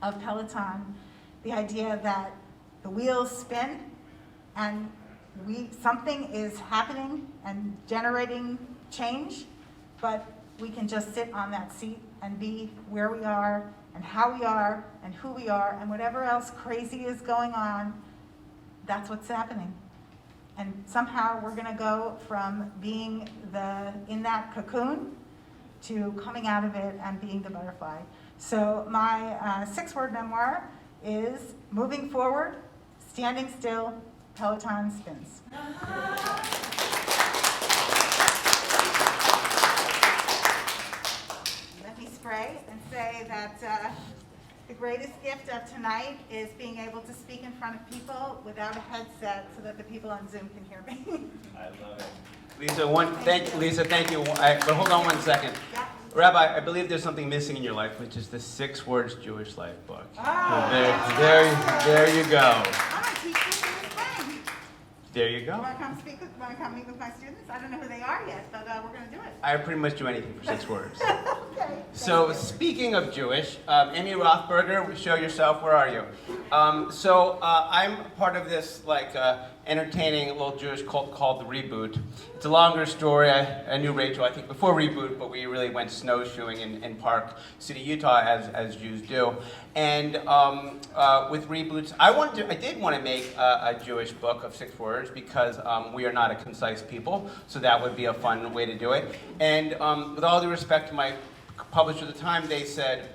of Peloton, the idea that the wheels spin and something is happening and generating change, but we can just sit on that seat and be where we are and how we are and who we are, and whatever else crazy is going on, that's what's happening. And somehow we're going to go from being in that cocoon to coming out of it and being the butterfly. So my six-word memoir is moving forward, standing still, Peloton spins. Let me spray and say that the greatest gift of tonight is being able to speak in front of people without a headset so that the people on Zoom can hear me. I love it. Lisa, thank you. But hold on one second. Yeah. Rabbi, I believe there's something missing in your life, which is the 6 Words Jewish Life book. Oh, There you go. I'm going to teach this in the spring. There you go. Want to come meet with my students? I don't know who they are yet, but we're going to do it. I pretty much do anything for 6 words. Okay. So speaking of Jewish, Amy Rothberger, show yourself. Where are you? I'm part of this entertaining little Jewish cult called the Reboot. It's a longer story. I knew Rachel, I think, before Reboot, but we really went snowshoeing in Park City, Utah, as Jews do. And with Reboots, I did want to make a Jewish book of 6 words because we are not a concise people, so that would be a fun way to do it. And with all due respect to my publisher at the time, they said,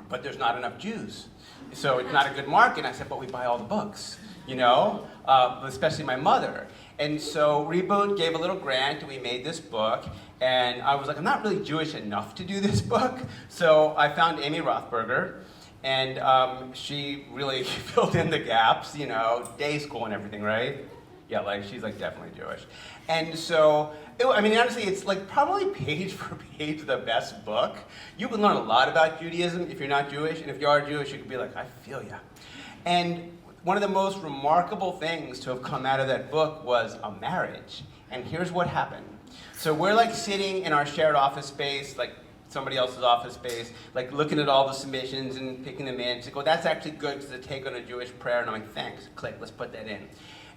but there's not enough Jews, so it's not a good market. And I said, but we buy all the books, especially my mother. And so Reboot gave a little grant, and we made this book. And I was like, I'm not really Jewish enough to do this book. So I found Amy Rothberger, and she really filled in the gaps, day school and everything, right? Yeah, she's definitely Jewish. And so, honestly, it's probably page for page the best book. You can learn a lot about Judaism if you're not Jewish, and if you are Jewish, you can be like, I feel ya. And one of the most remarkable things to have come out of that book was a marriage. And here's what happened. So we're sitting in our shared office space, somebody else's office space, like looking at all the submissions and picking them in. She's like, oh, that's actually good because it's a take on a Jewish prayer. And I'm like, thanks, click, let's put that in.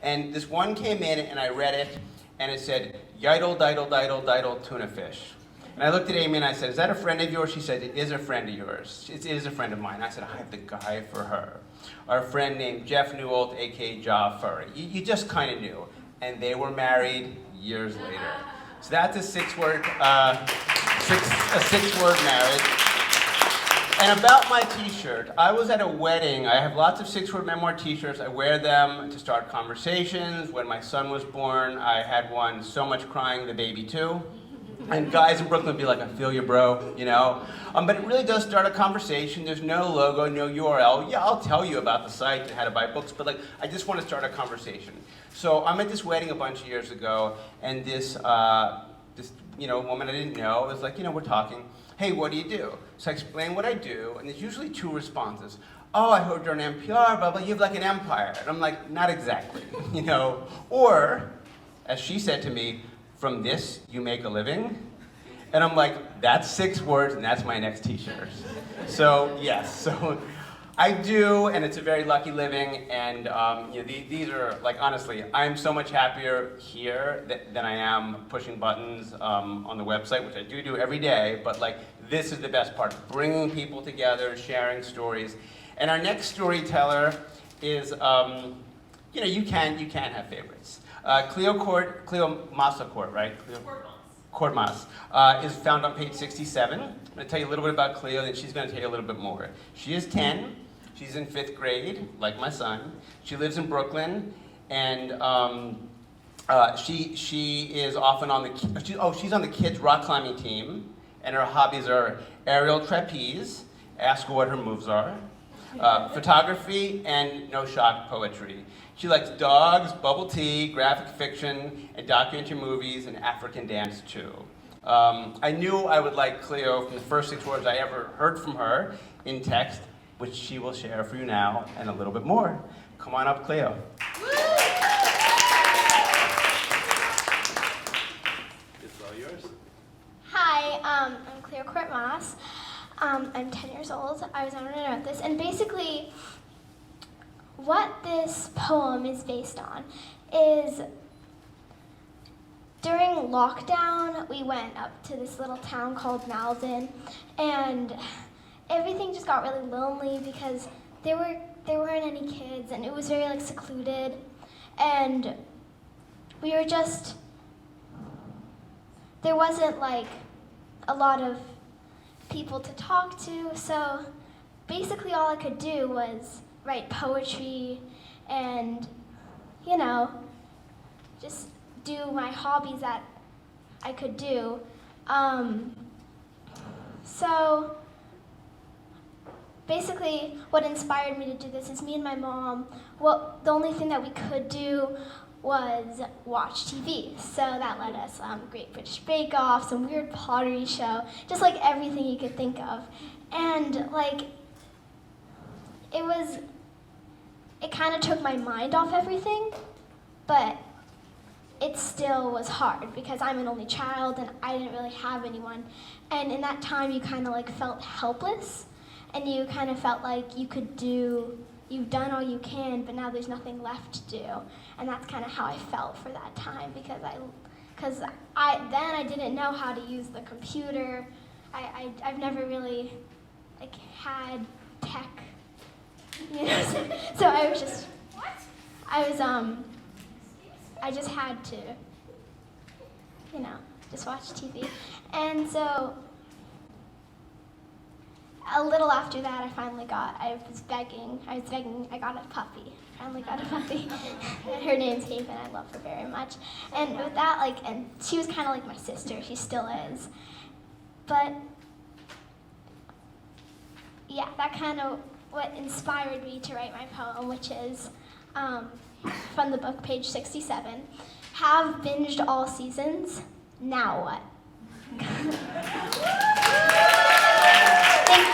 And this one came in and I read it and it said, yidle, didle, didle, didle, tuna fish. And I looked at Amy and I said, is that a friend of yours? She said, it is a friend of yours. It is a friend of mine. I said, I have the guy for her. Our friend named Jeff Newholt, a.k.a. Ja Furry. You just kind of knew. And they were married years later. So that's a six-word marriage. And about my t-shirt, I was at a wedding. I have lots of Six-Word Memoir t-shirts. I wear them to start conversations. When my son was born, I had one, so much crying, the baby too. And guys in Brooklyn would be like, I feel you, bro, you know? But it really does start a conversation. There's no logo, no URL. Yeah, I'll tell you about the site and how to buy books, but like, I just want to start a conversation. So I'm at this wedding a bunch of years ago, and this woman I didn't know was like, we're talking. Hey, what do you do? So I explain what I do, and there's usually two responses. Oh, I heard you're on NPR, blah, blah, you have like an empire. And I'm like, not exactly, Or, as she said to me, from this, you make a living? And I'm like, that's 6 words, and that's my next t-shirt. So, yes, so I do, and it's a very lucky living, and these are, like, honestly, I'm so much happier here than I am pushing buttons on the website, which I do every day, but, like, this is the best part, bringing people together, sharing stories. And our next storyteller is, you can have favorites. Cleo Massacourt, right? Courtmas is found on page 67. I'm going to tell you a little bit about Cleo, and she's going to tell you a little bit more. She is 10. She's in 5th grade, like my son. She lives in Brooklyn, and she is often on she's on the kids' rock climbing team, and her hobbies are aerial trapeze, ask her what her moves are, photography, and no-shock poetry. She likes dogs, bubble tea, graphic fiction, and documentary movies, and African dance, too. I knew I would like Cleo from the first 6 words I ever heard from her in text, which she will share for you now, and a little bit more. Come on up, Cleo. It's all yours. Hi, I'm Cleo Courtmas. I'm 10 years old. I was honored to write this, and basically, what this poem is based on is during lockdown, we went up to this little town called Malden, and everything just got really lonely because there weren't any kids, and it was very like secluded, and we were just, there wasn't like a lot of people to talk to, so basically all I could do was write poetry and, just do my hobbies that I could do. So basically what inspired me to do this is me and my mom, the only thing that we could do was watch TV. So that let us Great British Bake Off, some weird pottery show, just like everything you could think of. And like, it kind of took my mind off everything, but it still was hard because I'm an only child and I didn't really have anyone. And in that time, you kind of like felt helpless, and you kind of felt like you've done all you can, but now there's nothing left to do. And that's kind of how I felt for that time because I didn't know how to use the computer. I've never really like had tech. So I just had to, just watch TV. And so a little after that, I got a puppy. Finally got a puppy. Her name's Haven, I love her very much. And with that, and she was kind of like my sister, she still is. But yeah, that kind of what inspired me to write my poem, which is from the book, page 67. Have binged all seasons, now what? Thank you.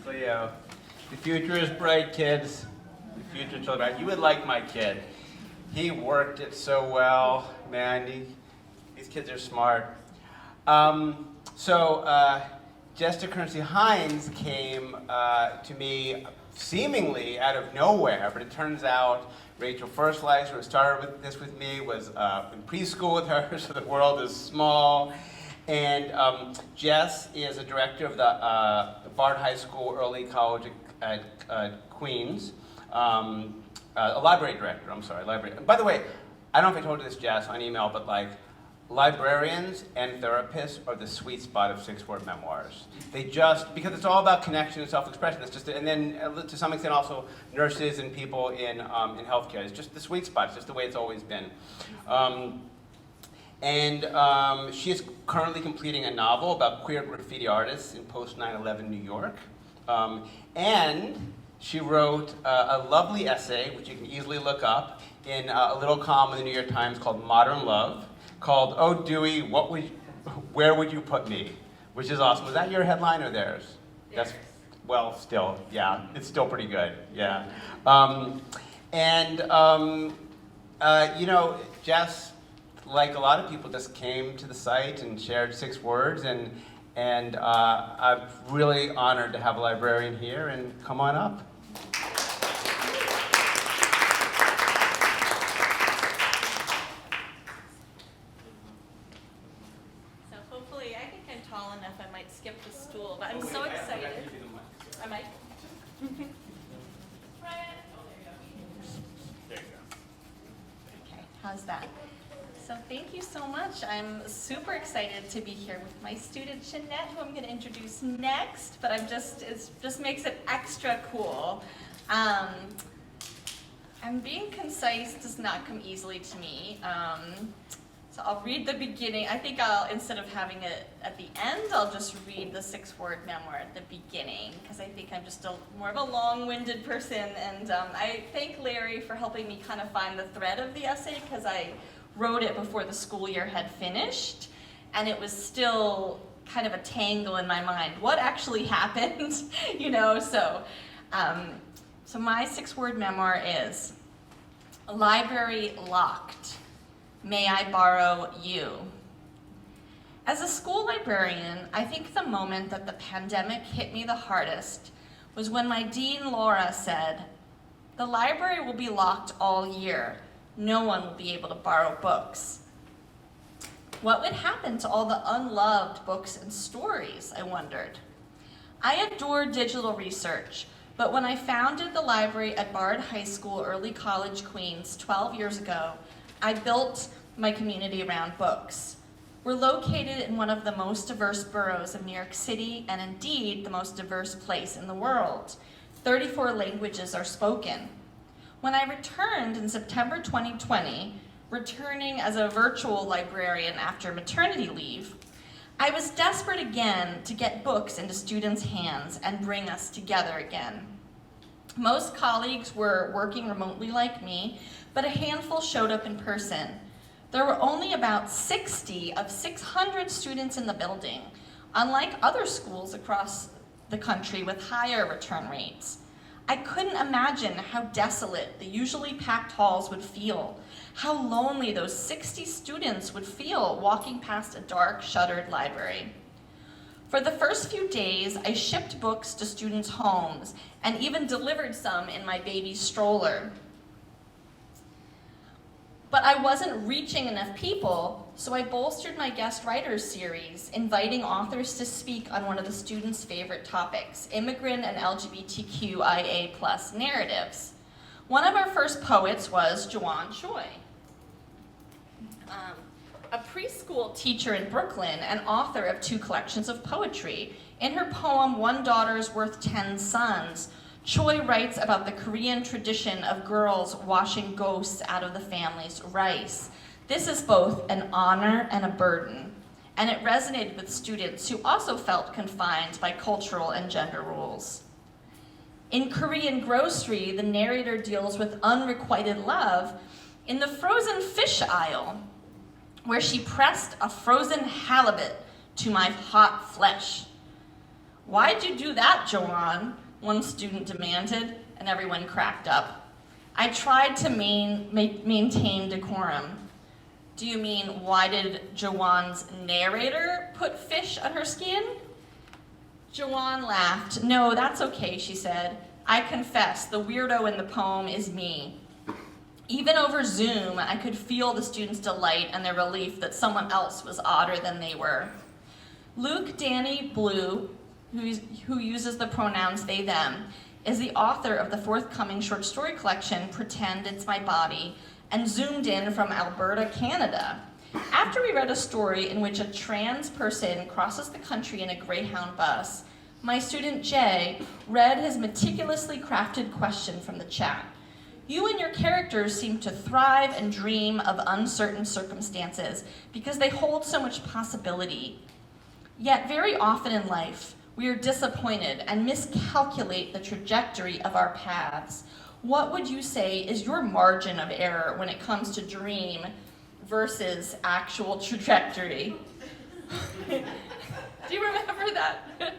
Cleo, the future is bright, kids. The future is bright. You would like my kid. He worked it so well, man. These kids are smart. Jester Currency Hines came to me seemingly out of nowhere, but it turns out Rachel Firstleister, who started with me, was in preschool with her, so the world is small. And Jess is a director of the Bard High School Early College at Queens. A library director, I'm sorry, library. By the way, I don't know if I told you this, Jess, on email, but like, librarians and therapists are the sweet spot of Six-Word Memoirs. They just, because it's all about connection and self-expression, it's just, and then to some extent also nurses and people in healthcare. It's just the sweet spot, it's just the way it's always been. She is currently completing a novel about queer graffiti artists in post-9/11 New York. And she wrote a lovely essay, which you can easily look up, in a little column in the New York Times called Modern Love, called "Oh Dewey, where would you put me?" Which is awesome. Was that your headline or theirs? That's, well, still, yeah, it's still pretty good, yeah. You know, Jess, like a lot of people, just came to the site and shared 6 words, and I'm really honored to have a librarian here, and come on up. So hopefully, I think I'm tall enough I might skip the stool, but I'm so excited. I might. Okay, how's that? So thank you so much. I'm super excited to be here with my student Jeanette, who I'm going to introduce next, but it just makes it extra cool. And being concise does not come easily to me. So I'll read the beginning. I think instead of having it at the end, I'll just read the 6-word memoir at the beginning, because I think I'm just more of a long-winded person. And I thank Larry for helping me kind of find the thread of the essay, because I wrote it before the school year had finished, and it was still kind of a tangle in my mind. What actually happened? You know, so my 6-word memoir is: library locked. May I borrow you? As a school librarian, I think the moment that the pandemic hit me the hardest was when my dean, Laura, said, "The library will be locked all year. No one will be able to borrow books." What would happen to all the unloved books and stories, I wondered. I adore digital research, but when I founded the library at Bard High School, Early College, Queens, 12 years ago, I built my community around books. We're located in one of the most diverse boroughs of New York City, and indeed the most diverse place in the world. 34 languages are spoken. When I returned in September 2020, returning as a virtual librarian after maternity leave, I was desperate again to get books into students' hands and bring us together again. Most colleagues were working remotely like me, but a handful showed up in person. There were only about 60 of 600 students in the building, unlike other schools across the country with higher return rates. I couldn't imagine how desolate the usually packed halls would feel, how lonely those 60 students would feel walking past a dark, shuttered library. For the first few days, I shipped books to students' homes and even delivered some in my baby's stroller. But I wasn't reaching enough people, so I bolstered my guest writers series, inviting authors to speak on one of the students' favorite topics, immigrant and LGBTQIA+ narratives. One of our first poets was Joanne Choi, a preschool teacher in Brooklyn and author of 2 collections of poetry. In her poem, One Daughter's Worth 10 Sons, Choi writes about the Korean tradition of girls washing ghosts out of the family's rice. This is both an honor and a burden, and it resonated with students who also felt confined by cultural and gender rules. In Korean Grocery, the narrator deals with unrequited love in the frozen fish aisle, where she pressed a frozen halibut to my hot flesh. "Why'd you do that, Joanne?" one student demanded, and everyone cracked up. I tried to maintain decorum. Do you mean, why did Jawan's narrator put fish on her skin? Jawan laughed. No, that's okay, she said. I confess, the weirdo in the poem is me. Even over Zoom, I could feel the students' delight and their relief that someone else was odder than they were. Luke Danny Blue, who uses the pronouns they, them, is the author of the forthcoming short story collection, Pretend It's My Body, and zoomed in from Alberta, Canada. After we read a story in which a trans person crosses the country in a Greyhound bus, my student Jay read his meticulously crafted question from the chat. You and your characters seem to thrive and dream of uncertain circumstances because they hold so much possibility. Yet very often in life, we are disappointed and miscalculate the trajectory of our paths. What would you say is your margin of error when it comes to dream versus actual trajectory? Do you remember that?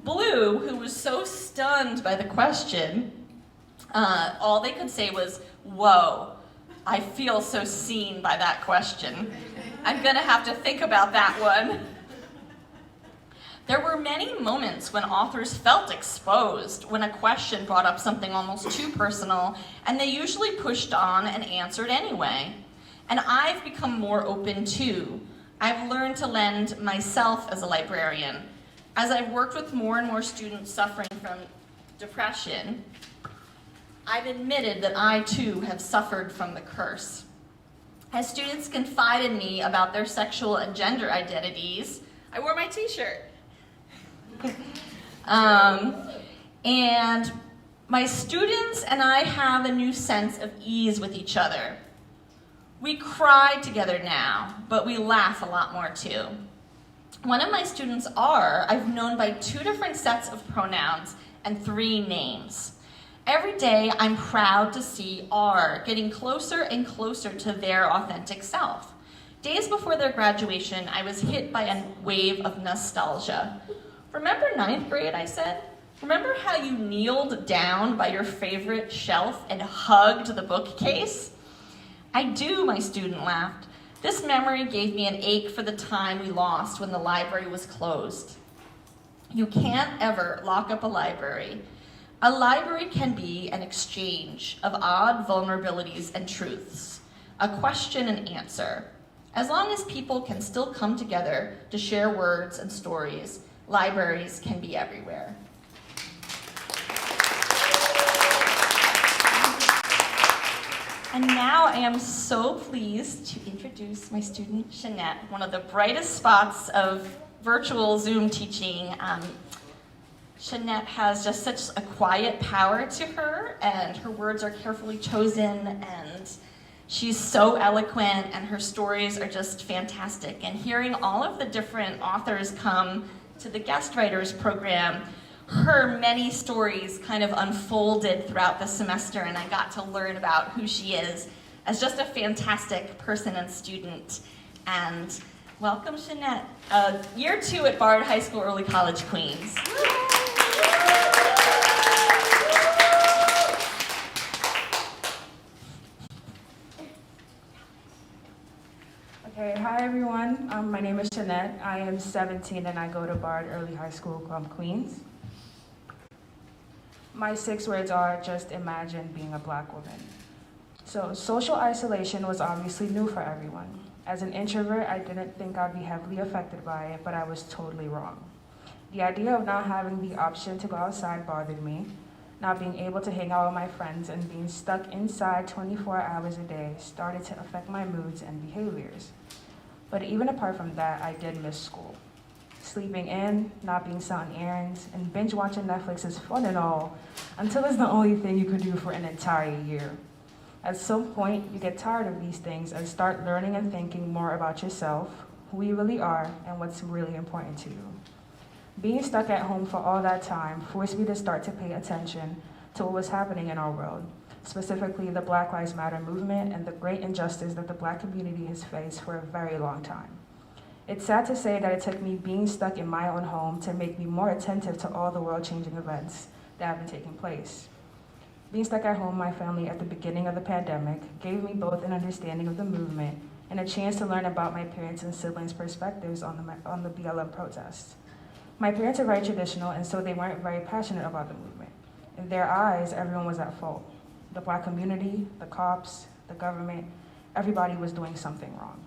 Blue, who was so stunned by the question, all they could say was, whoa, I feel so seen by that question. I'm gonna have to think about that one. There were many moments when authors felt exposed, when a question brought up something almost too personal, and they usually pushed on and answered anyway. And I've become more open too. I've learned to lend myself as a librarian. As I've worked with more and more students suffering from depression, I've admitted that I too have suffered from the curse. As students confide in me about their sexual and gender identities, I wore my t-shirt. And my students and I have a new sense of ease with each other. We cry together now, but we laugh a lot more too. One of my students, R, I've known by 2 different sets of pronouns and 3 names. Every day, I'm proud to see R getting closer and closer to their authentic self. Days before their graduation, I was hit by a wave of nostalgia. Remember 9th grade, I said? Remember how you kneeled down by your favorite shelf and hugged the bookcase? I do, my student laughed. This memory gave me an ache for the time we lost when the library was closed. You can't ever lock up a library. A library can be an exchange of odd vulnerabilities and truths, a question and answer. As long as people can still come together to share words and stories, libraries can be everywhere. And now I am so pleased to introduce my student, Jeanette, one of the brightest spots of virtual Zoom teaching. Jeanette has just such a quiet power to her, and her words are carefully chosen, and she's so eloquent, and her stories are just fantastic. And hearing all of the different authors come to the guest writers program, her many stories kind of unfolded throughout the semester, and I got to learn about who she is as just a fantastic person and student. And welcome, Jeanette. Year 2 at Bard High School, Early College, Queens. Okay, hi everyone. My name is Jeanette. I am 17 and I go to Bard Early High School, Queens. My 6 words are, just imagine being a Black woman. So social isolation was obviously new for everyone. As an introvert, I didn't think I'd be heavily affected by it, but I was totally wrong. The idea of not having the option to go outside bothered me. Not being able to hang out with my friends and being stuck inside 24 hours a day started to affect my moods and behaviors. But even apart from that, I did miss school. Sleeping in, not being sent on errands, and binge watching Netflix is fun and all, until it's the only thing you could do for an entire year. At some point, you get tired of these things and start learning and thinking more about yourself, who you really are, and what's really important to you. Being stuck at home for all that time forced me to start to pay attention to what was happening in our world, specifically the Black Lives Matter movement and the great injustice that the Black community has faced for a very long time. It's sad to say that it took me being stuck in my own home to make me more attentive to all the world-changing events that have been taking place. Being stuck at home, my family at the beginning of the pandemic gave me both an understanding of the movement and a chance to learn about my parents' and siblings' perspectives on the BLM protests. My parents are very traditional, and so they weren't very passionate about the movement. In their eyes, everyone was at fault. The Black community, the cops, the government, everybody was doing something wrong.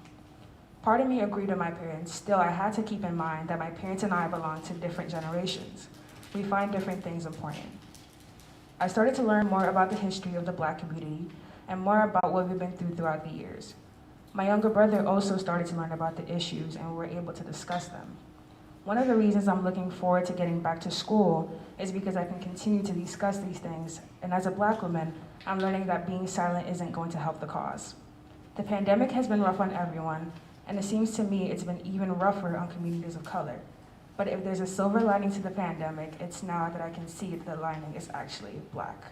Part of me agreed with my parents. Still, I had to keep in mind that my parents and I belong to different generations. We find different things important. I started to learn more about the history of the Black community and more about what we've been throughout the years. My younger brother also started to learn about the issues, and we were able to discuss them. One of the reasons I'm looking forward to getting back to school is because I can continue to discuss these things, and as a Black woman, I'm learning that being silent isn't going to help the cause. The pandemic has been rough on everyone, and it seems to me it's been even rougher on communities of color. But if there's a silver lining to the pandemic, it's now that I can see that the lining is actually Black.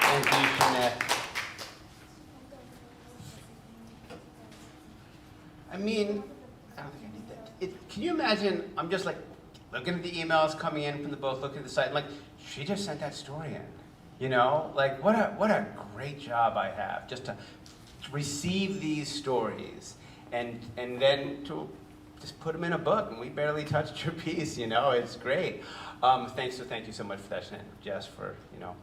Thank you, Jeanette. I mean, I don't think I need that. Can you imagine, I'm just like looking at the emails coming in from the both, looking at the site, I'm like, she just sent that story in. You know, like what a great job I have just to receive these stories and then to just put them in a book, and we barely touched your piece, you know, it's great. Thank you so much for that, Jess, for, you know,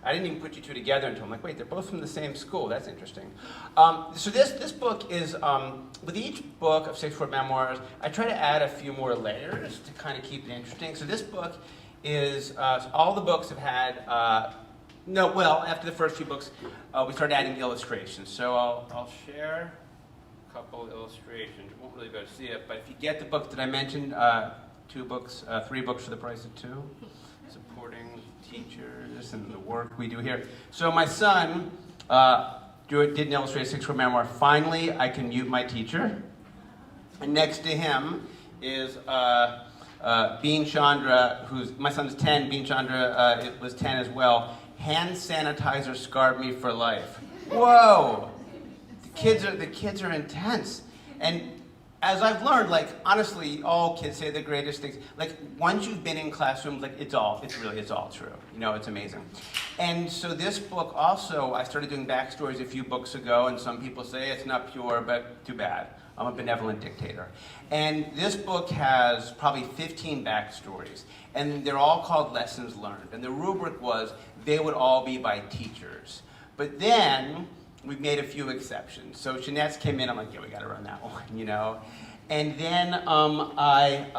I didn't even put you two together until I'm like, wait, they're both from the same school, that's interesting. So this book is, with each book of Six-Word Memoirs, I try to add a few more layers to kind of keep it interesting. So this book is, all the books have had, after the first few books, we started adding illustrations. So I'll share a couple illustrations. You won't really be able to see it, but if you get the book that I mentioned, 3 books for the price of 2, supporting teachers and the work we do here. So my son did an illustrated Six-Word Memoir. Finally, I can mute my teacher. And next to him is Bean Chandra, my son's 10. Bean Chandra was 10 as well. Hand sanitizer scarred me for life. Whoa! The kids are intense. And as I've learned, like, honestly, all kids say the greatest things. Like, once you've been in classrooms, like, it's all true. You know, it's amazing. And so this book also, I started doing backstories a few books ago, and some people say it's not pure, but too bad. I'm a benevolent dictator. And this book has probably 15 backstories, and they're all called lessons learned. And the rubric was they would all be by teachers. But then we made a few exceptions. So Jeanette's came in, I'm like, yeah, we gotta run that one, you know? And then I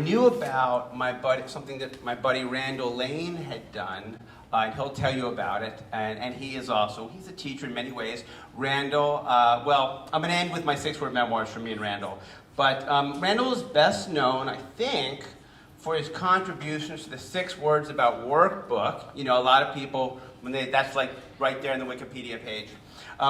knew about something that my buddy Randall Lane had done, and he'll tell you about it, and he's a teacher in many ways. Randall, I'm gonna end with my Six-Word Memoirs from me and Randall. But Randall is best known, I think, for his contributions to the 6 Words About Work book. You know, a lot of people, that's like right there in the Wikipedia page,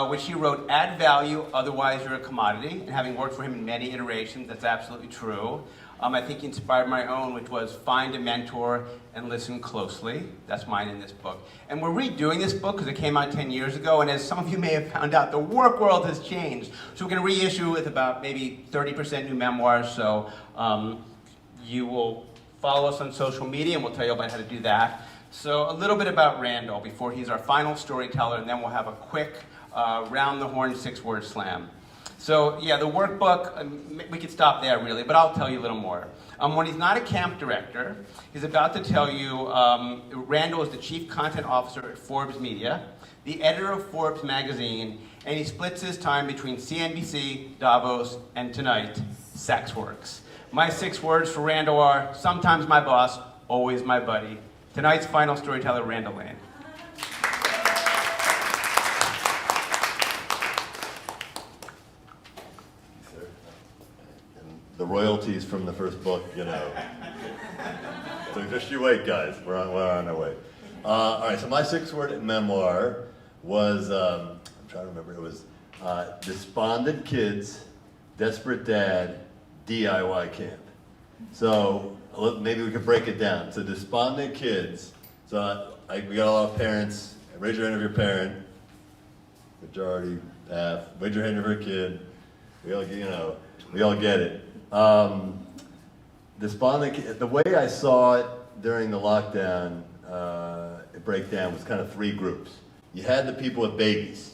which he wrote, add value, otherwise you're a commodity. And having worked for him in many iterations, that's absolutely true. I think he inspired my own, which was find a mentor and listen closely. That's mine in this book. And we're redoing this book because it came out 10 years ago, and as some of you may have found out, the work world has changed. So we're going to reissue with about maybe 30% new memoirs, so you will follow us on social media, and we'll tell you about how to do that. So a little bit about Randall before he's our final storyteller, and then we'll have a quick round-the-horn 6-word slam. So yeah, the workbook, we could stop there really, but I'll tell you a little more. When he's not a camp director, he's about to tell you Randall is the chief content officer at Forbes Media, the editor of Forbes magazine, and he splits his time between CNBC, Davos, and tonight, SaksWorks. My 6 words for Randall are, sometimes my boss, always my buddy. Tonight's final storyteller, Randall Lane. The royalties from the first book, you know. So just you wait, guys. We're on our way. All right, so my 6-word memoir was, I'm trying to remember, it was Despondent Kids, Desperate Dad, DIY Camp. So maybe we could break it down. So Despondent Kids, so we got a lot of parents. Raise your hand if you're a parent. Majority, half. Raise your hand if you're a kid. We all get it. Despondent, the way I saw it during the lockdown breakdown was kind of three groups. You had the people with babies,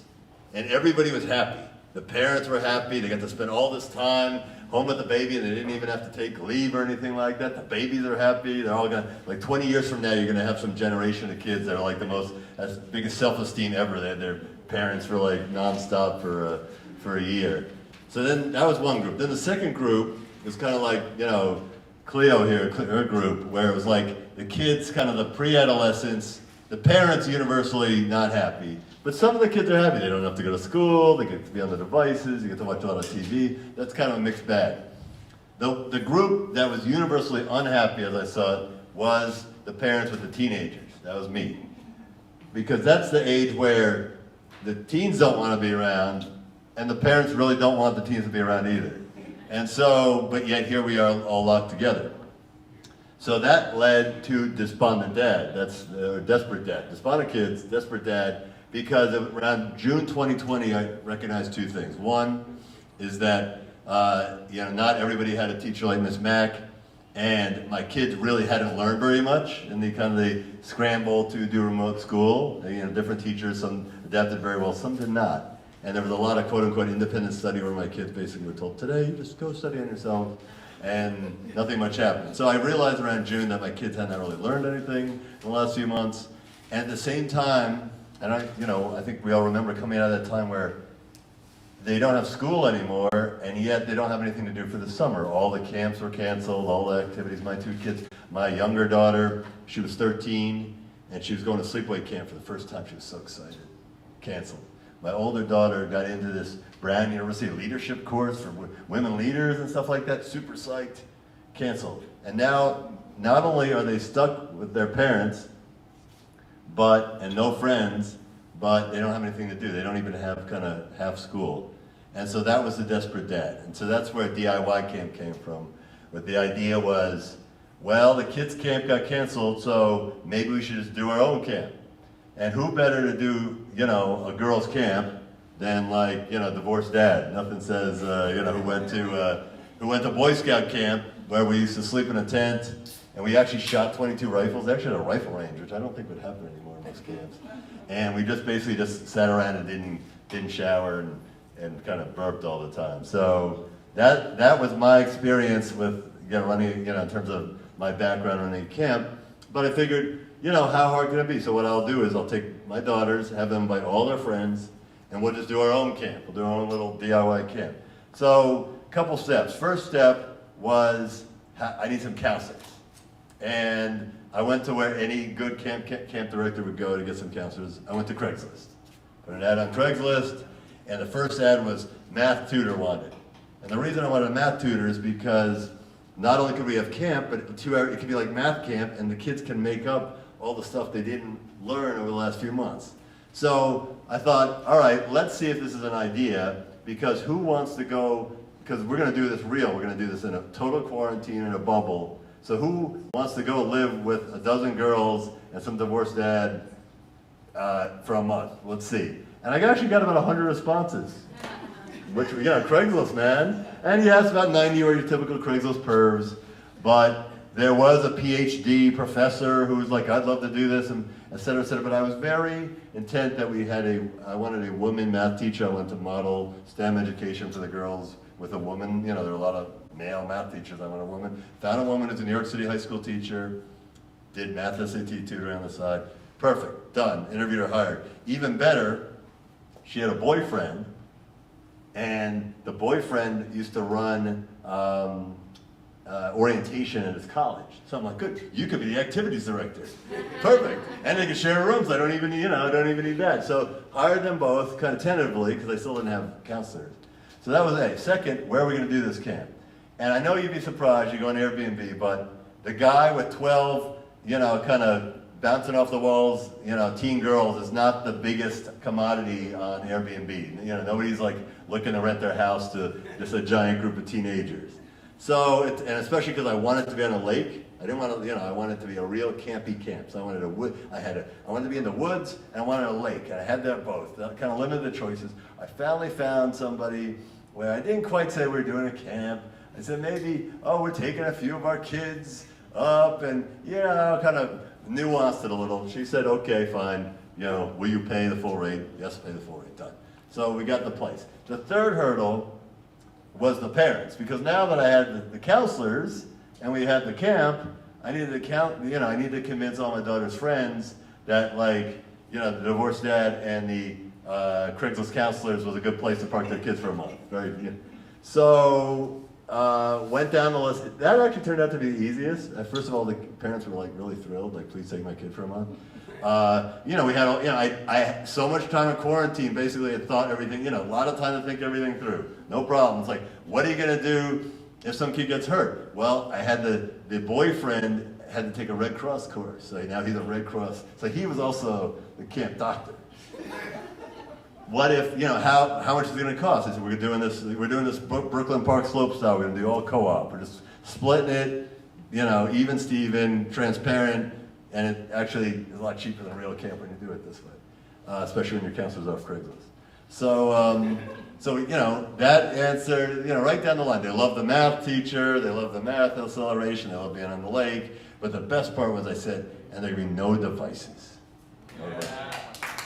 and everybody was happy. The parents were happy, they got to spend all this time home with the baby and they didn't even have to take leave or anything like that. The babies are happy, they're all gonna, like 20 years from now, you're gonna have some generation of kids that are like the most, as biggest self-esteem ever. They had their parents for like nonstop for a year. So then that was one group. Then the second group was kind of like, you know, Cleo here, her group, where it was like the kids, kind of the pre-adolescents, the parents universally not happy. But some of the kids are happy. They don't have to go to school, they get to be on the devices, you get to watch a lot of TV. That's kind of a mixed bag. The group that was universally unhappy, as I saw it, was the parents with the teenagers. That was me. Because that's the age where the teens don't want to be around, and the parents really don't want the teens to be around either. And so, but yet here we are all locked together. So that led to Despondent Dad. That's Desperate Dad. Despondent Kids, Desperate Dad, because around June 2020, I recognized two things. One is that not everybody had a teacher like Miss Mack, and my kids really hadn't learned very much in the scramble to do remote school. Different teachers, some adapted very well, some did not. And there was a lot of quote-unquote independent study where my kids basically were told, today, just go study on yourself, and nothing much happened. So I realized around June that my kids hadn't really learned anything in the last few months. And at the same time, and I think we all remember coming out of that time where they don't have school anymore, and yet they don't have anything to do for the summer. All the camps were canceled, all the activities. My two kids, my younger daughter, she was 13, and she was going to sleepaway camp for the first time. She was so excited. Canceled. My older daughter got into this Brown University leadership course for women leaders and stuff like that, super psyched, canceled. And now, not only are they stuck with their parents, and no friends, but they don't have anything to do. They don't even have kind of half school. And so that was the Desperate Dad. And so that's where DIY Camp came from. But the idea was, well, the kids' camp got canceled, so maybe we should just do our own camp. And who better to do, a girls' camp than divorced dad? Nothing says, who went to Boy Scout camp where we used to sleep in a tent, and we actually shot 22 rifles. They actually had a rifle range, which I don't think would happen anymore in most camps. And we just basically sat around and didn't shower and kind of burped all the time. So that was my experience with running, in terms of my background running a camp. But I figured, how hard can it be? So what I'll do is I'll take my daughters, have them invite all their friends, and we'll just do our own camp. We'll do our own little DIY camp. So a couple steps. First step was I need some counselors. And I went to where any good camp director would go to get some counselors. I went to Craigslist. Put an ad on Craigslist, and the first ad was math tutor wanted. And the reason I wanted a math tutor is because not only could we have camp, but it could be like math camp, and the kids can make up all the stuff they didn't learn over the last few months. So I thought, all right, let's see if this is an idea, because who wants to go, because we're going to do this real, we're going to do this in a total quarantine in a bubble. So who wants to go live with a dozen girls and some divorced dad for a month? Let's see. And I actually got about 100 responses. Which, Craigslist, man. And yes, about 90 were your typical Craigslist pervs. But there was a PhD professor who was like, I'd love to do this, and et cetera, et cetera. But I was very intent that I wanted a woman math teacher. I wanted to model STEM education for the girls with a woman. There are a lot of male math teachers. I want a woman. Found a woman who's a New York City high school teacher. Did math SAT tutoring on the side. Perfect. Done. Interviewed her, hired. Even better, she had a boyfriend. And the boyfriend used to run orientation at his college. So I'm like, good, you could be the activities director. Perfect. And they could share rooms. I don't even need that. So hired them both kind of tentatively because I still didn't have counselors. So that was A. Second, where are we going to do this camp? And I know you'd be surprised, you go on Airbnb, but the guy with 12, kind of bouncing off the walls, teen girls is not the biggest commodity on Airbnb. Nobody's like looking to rent their house to just a giant group of teenagers. So, and especially because I wanted to be on a lake, I didn't want to, I wanted it to be a real campy camp. So I wanted I wanted to be in the woods and I wanted a lake, and I had that both. That kind of limited the choices. I finally found somebody where I didn't quite say we were doing a camp, I said, maybe, oh, we're taking a few of our kids up and, kind of nuanced it a little. She said, okay, fine, will you pay the full rate? Yes, pay the full rate, done. So we got the place. The third hurdle was the parents, because now that I had the counselors and we had the camp, I needed to I needed to convince all my daughter's friends that, like, the divorced dad and the Craigslist counselors was a good place to park their kids for a month. So went down the list. That actually turned out to be the easiest. First of all, the parents were like really thrilled, like, please take my kid for a month. We had, I had so much time in quarantine. Basically, I thought everything, a lot of time to think everything through. No problem. It's like, what are you gonna do if some kid gets hurt? Well, I had the boyfriend had to take a Red Cross course, so now he's a Red Cross. So he was also the camp doctor. What if, how much is it going to cost? I said, we're doing this Brooklyn Park slope style. We're going to do all co-op. We're just splitting it, even Steven, transparent, and it actually is a lot cheaper than a real camp when you do it this way, especially when your counselor's off Craigslist. So, that answer, right down the line. They love the math teacher. They love the math acceleration. They love being on the lake. But the best part was I said, and there can be no devices. No devices.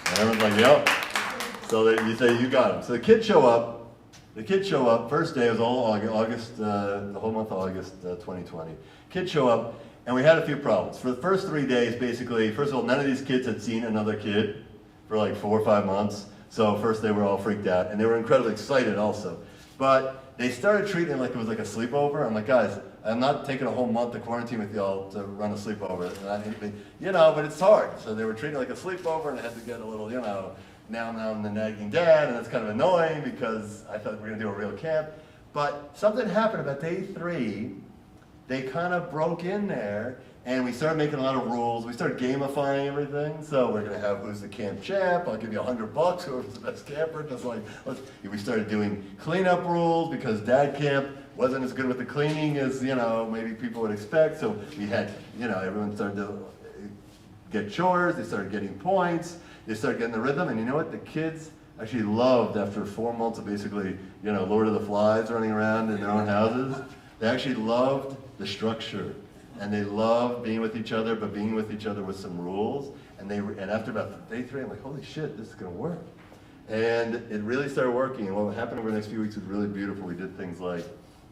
And everyone's like, yep. So you say, you got them. So the kids show up. First day was all August, the whole month of August 2020. Kids show up, and we had a few problems. For the first 3 days, basically, first of all, none of these kids had seen another kid for like 4 or 5 months. So first they were all freaked out, and they were incredibly excited also. But they started treating it like it was like a sleepover. I'm like, guys, I'm not taking a whole month of quarantine with y'all to run a sleepover. But it's hard. So they were treating it like a sleepover, and I had to get a little, now I'm the nagging dad, and it's kind of annoying because I thought we were going to do a real camp. But something happened about day 3. They kind of broke in there, and we started making a lot of rules. We started gamifying everything. So we're going to have who's the camp champ. I'll give you $100, whoever's the best camper. Just like, we started doing cleanup rules because dad camp wasn't as good with the cleaning as, maybe people would expect. So we had, everyone started to get chores. They started getting points. They started getting the rhythm, and you know what? The kids actually loved, after 4 months of basically, Lord of the Flies running around in their own houses, they actually loved the structure, and they loved being with each other, but being with each other with some rules. And after about day 3, I'm like, holy shit, this is gonna work. And it really started working, and what happened over the next few weeks was really beautiful. We did things like,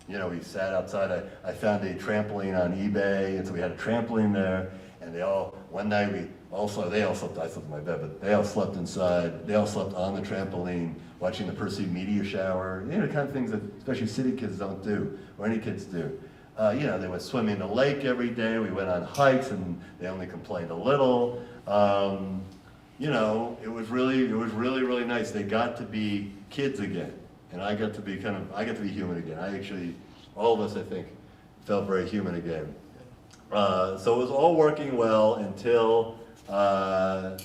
we sat outside. I found a trampoline on eBay, and so we had a trampoline there, and one night they all slept, I slept in my bed, but they all slept inside. They all slept on the trampoline, watching the Percy meteor shower, the kind of things that especially city kids don't do, or any kids do. They went swimming in the lake every day. We went on hikes, and they only complained a little. It was really, really nice. They got to be kids again, and I got to be human again. All of us, I think, felt very human again. So it was all working well until, part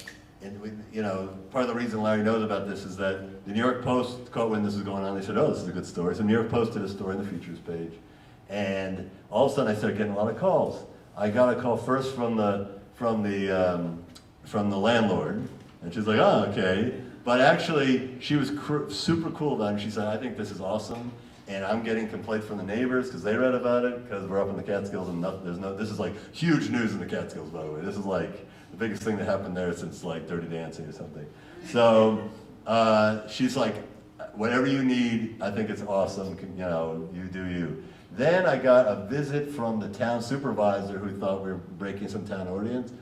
of the reason Larry knows about this is that the New York Post caught when this was going on. They said, oh, this is a good story. So New York Post did a story in the features page. And all of a sudden I started getting a lot of calls. I got a call first from the landlord, and she's like, oh, okay. But actually, she was super cool about it. She said, I think this is awesome. And I'm getting complaints from the neighbors because they read about it, because we're up in the Catskills, and this is like huge news in the Catskills, by the way. This is like the biggest thing that happened there since like Dirty Dancing or something. So she's like, whatever you need, I think it's awesome. You do you. Then I got a visit from the town supervisor who thought we were breaking some town ordinance.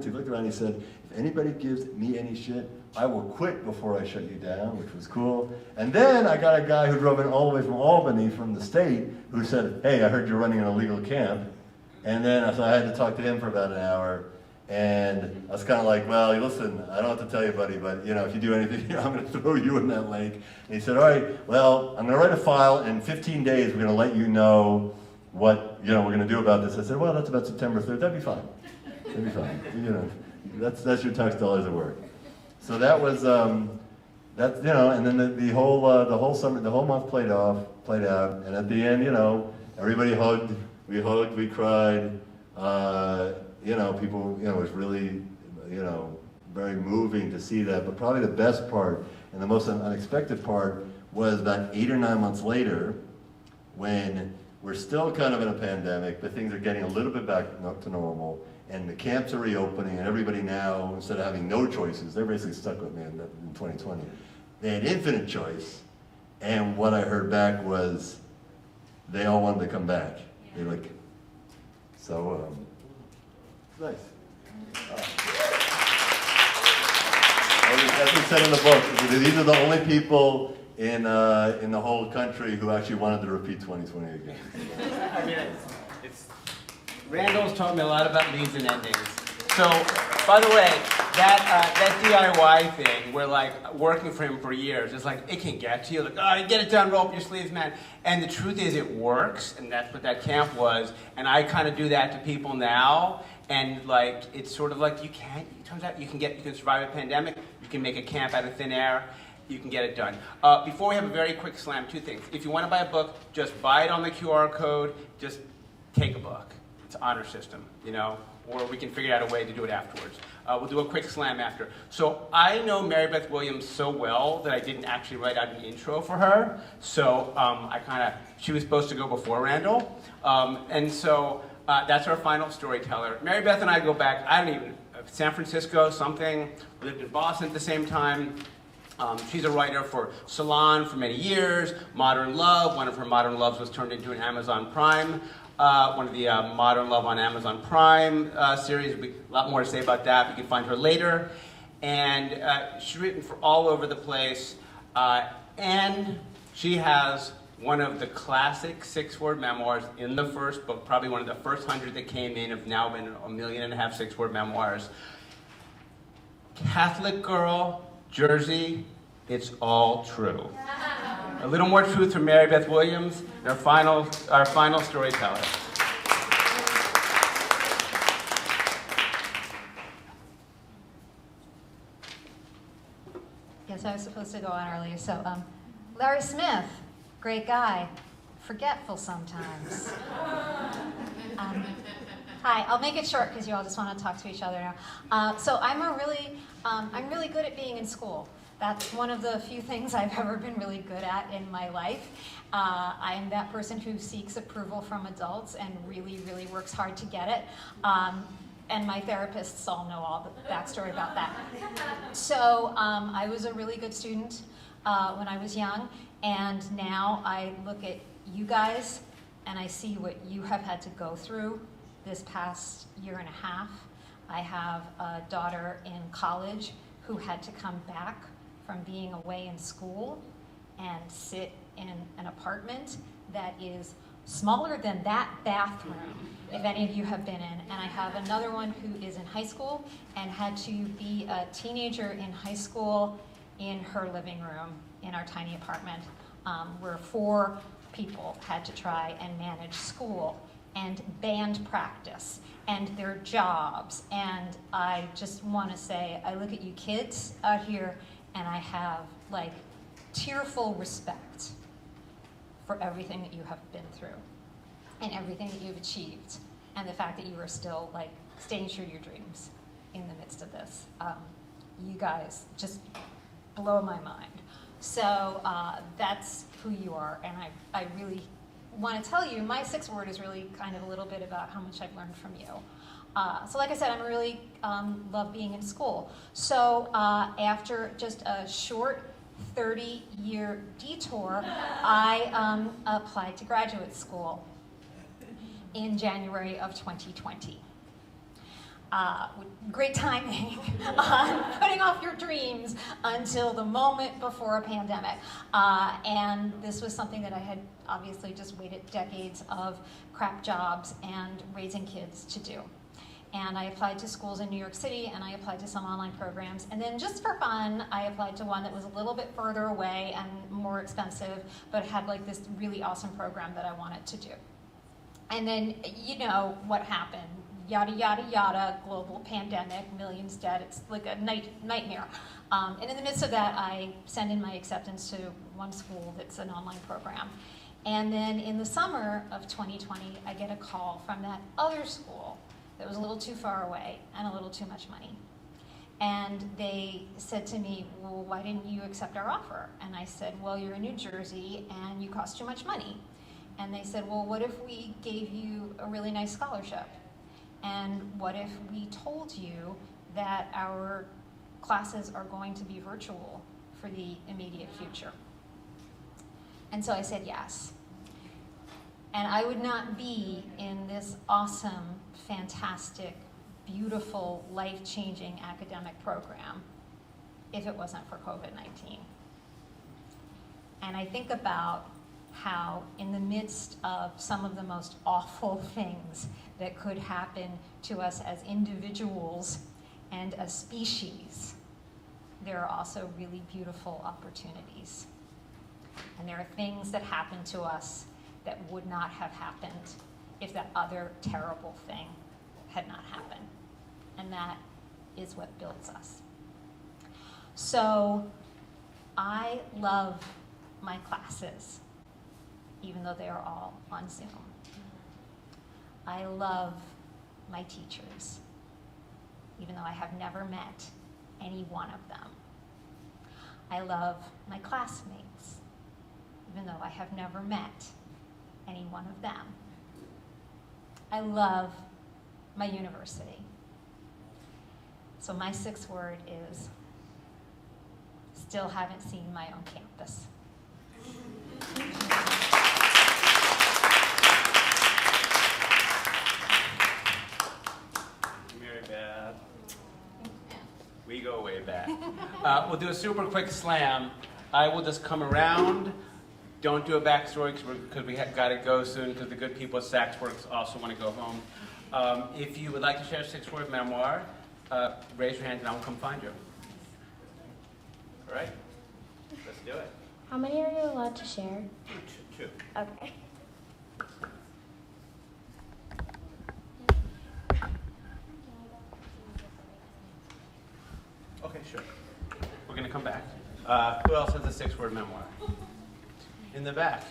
He looked around and he said, if anybody gives me any shit, I will quit before I shut you down, which was cool. And then I got a guy who drove in all the way from Albany, from the state, who said, hey, I heard you're running an illegal camp. And then so I had to talk to him for about an hour. And I was kind of like, well, listen, I don't have to tell you, buddy, but if you do anything, I'm going to throw you in that lake. And he said, all right, well, I'm going to write a file. In 15 days, we're going to let you know what we're going to do about this. I said, well, that's about September 3rd. That'd be fine. That'd be fine. That's your tax dollars at work. So that was and then the whole summer, the whole month played out, and at the end, everybody hugged, we cried. People, it was really, very moving to see that. But probably the best part and the most unexpected part was about 8 or 9 months later, when we're still kind of in a pandemic, but things are getting a little bit back to normal, and the camps are reopening, and everybody now, instead of having no choices, they're basically stuck with me in 2020. They had infinite choice, and what I heard back was they all wanted to come back. They're like, so, nice. As we said in the book, these are the only people in the whole country who actually wanted to repeat 2020 again. I mean, Randall's taught me a lot about leads and endings. So, by the way, that DIY thing, we're like working for him for years. It's like, it can get to you. Like, oh, get it done, roll up your sleeves, man. And the truth is, it works, and that's what that camp was. And I kind of do that to people now. And like, it's sort of like it turns out you can survive a pandemic. You can make a camp out of thin air. You can get it done. Before we have a very quick slam, two things. If you want to buy a book, just buy it on the QR code. Just take a book. It's an honor system, you know, or we can figure out a way to do it afterwards. We'll do a quick slam after. So I know Mary Beth Williams so well that I didn't actually write out an intro for her. So she was supposed to go before Randall. And so that's our final storyteller. Mary Beth and I go back, San Francisco, something. We lived in Boston at the same time. She's a writer for Salon for many years, Modern Love. One of her Modern Loves was turned into an Amazon Prime. One of the Modern Love on Amazon Prime series. A lot more to say about that. You can find her later. And she's written for all over the place. And she has one of the classic six-word memoirs in the first book, probably one of the first 100 that came in, have now been 1.5 million six-word memoirs. Catholic girl, Jersey, it's all true. A little more truth from Mary Beth Williams, our final storyteller. Guess I was supposed to go on earlier. So, Larry Smith, great guy, forgetful sometimes. Hi, I'll make it short because you all just want to talk to each other now. So I'm really good at being in school. That's one of the few things I've ever been really good at in my life. I am that person who seeks approval from adults and really, really works hard to get it. And my therapists all know all the backstory about that. So I was a really good student when I was young, and now I look at you guys and I see what you have had to go through this past year and a half. I have a daughter in college who had to come back from being away in school and sit in an apartment that is smaller than that bathroom, if any of you have been in. And I have another one who is in high school and had to be a teenager in high school in her living room in our tiny apartment, where 4 people had to try and manage school and band practice and their jobs. And I just want to say, I look at you kids out here and I have like tearful respect for everything that you have been through and everything that you've achieved, and the fact that you are still like staying true to your dreams in the midst of this. You guys just blow my mind. So that's who you are, and I really want to tell you, my 6th word is really kind of a little bit about how much I've learned from you. So like I said, I really love being in school. So after just a short 30-year detour, I applied to graduate school in January of 2020. Great timing on putting off your dreams until the moment before a pandemic. And this was something that I had obviously just waited decades of crap jobs and raising kids to do. And I applied to schools in New York City, and I applied to some online programs. And then just for fun, I applied to one that was a little bit further away and more expensive, but had like this really awesome program that I wanted to do. And then, you know what happened. Yada, yada, yada, global pandemic, millions dead. It's like a nightmare. And in the midst of that, I send in my acceptance to one school that's an online program. And then in the summer of 2020, I get a call from that other school that was a little too far away and a little too much money. And they said to me, well, why didn't you accept our offer? And I said, well, you're in New Jersey and you cost too much money. And they said, well, what if we gave you a really nice scholarship? And what if we told you that our classes are going to be virtual for the immediate future? And so I said yes. And I would not be in this awesome, fantastic, beautiful, life-changing academic program if it wasn't for COVID-19. And I think about how in the midst of some of the most awful things that could happen to us as individuals and a species, there are also really beautiful opportunities. And there are things that happen to us that would not have happened if that other terrible thing had not happened. And that is what builds us. So I love my classes, even though they are all on Zoom. I love my teachers, even though I have never met any one of them. I love my classmates, even though I have never met any one of them. I love my university. So my 6th word is, still haven't seen my own campus. Very bad. We go way back. We'll do a super quick slam. I will just come around. Don't do a backstory because we got to go soon because the good people at SaksWorks also want to go home. If you would like to share a 6-word memoir, raise your hand and I'll come find you. All right? Let's do it. How many are you allowed to share? Two. Okay. Okay, sure. We're going to come back. Who else has a 6-word memoir? In the back.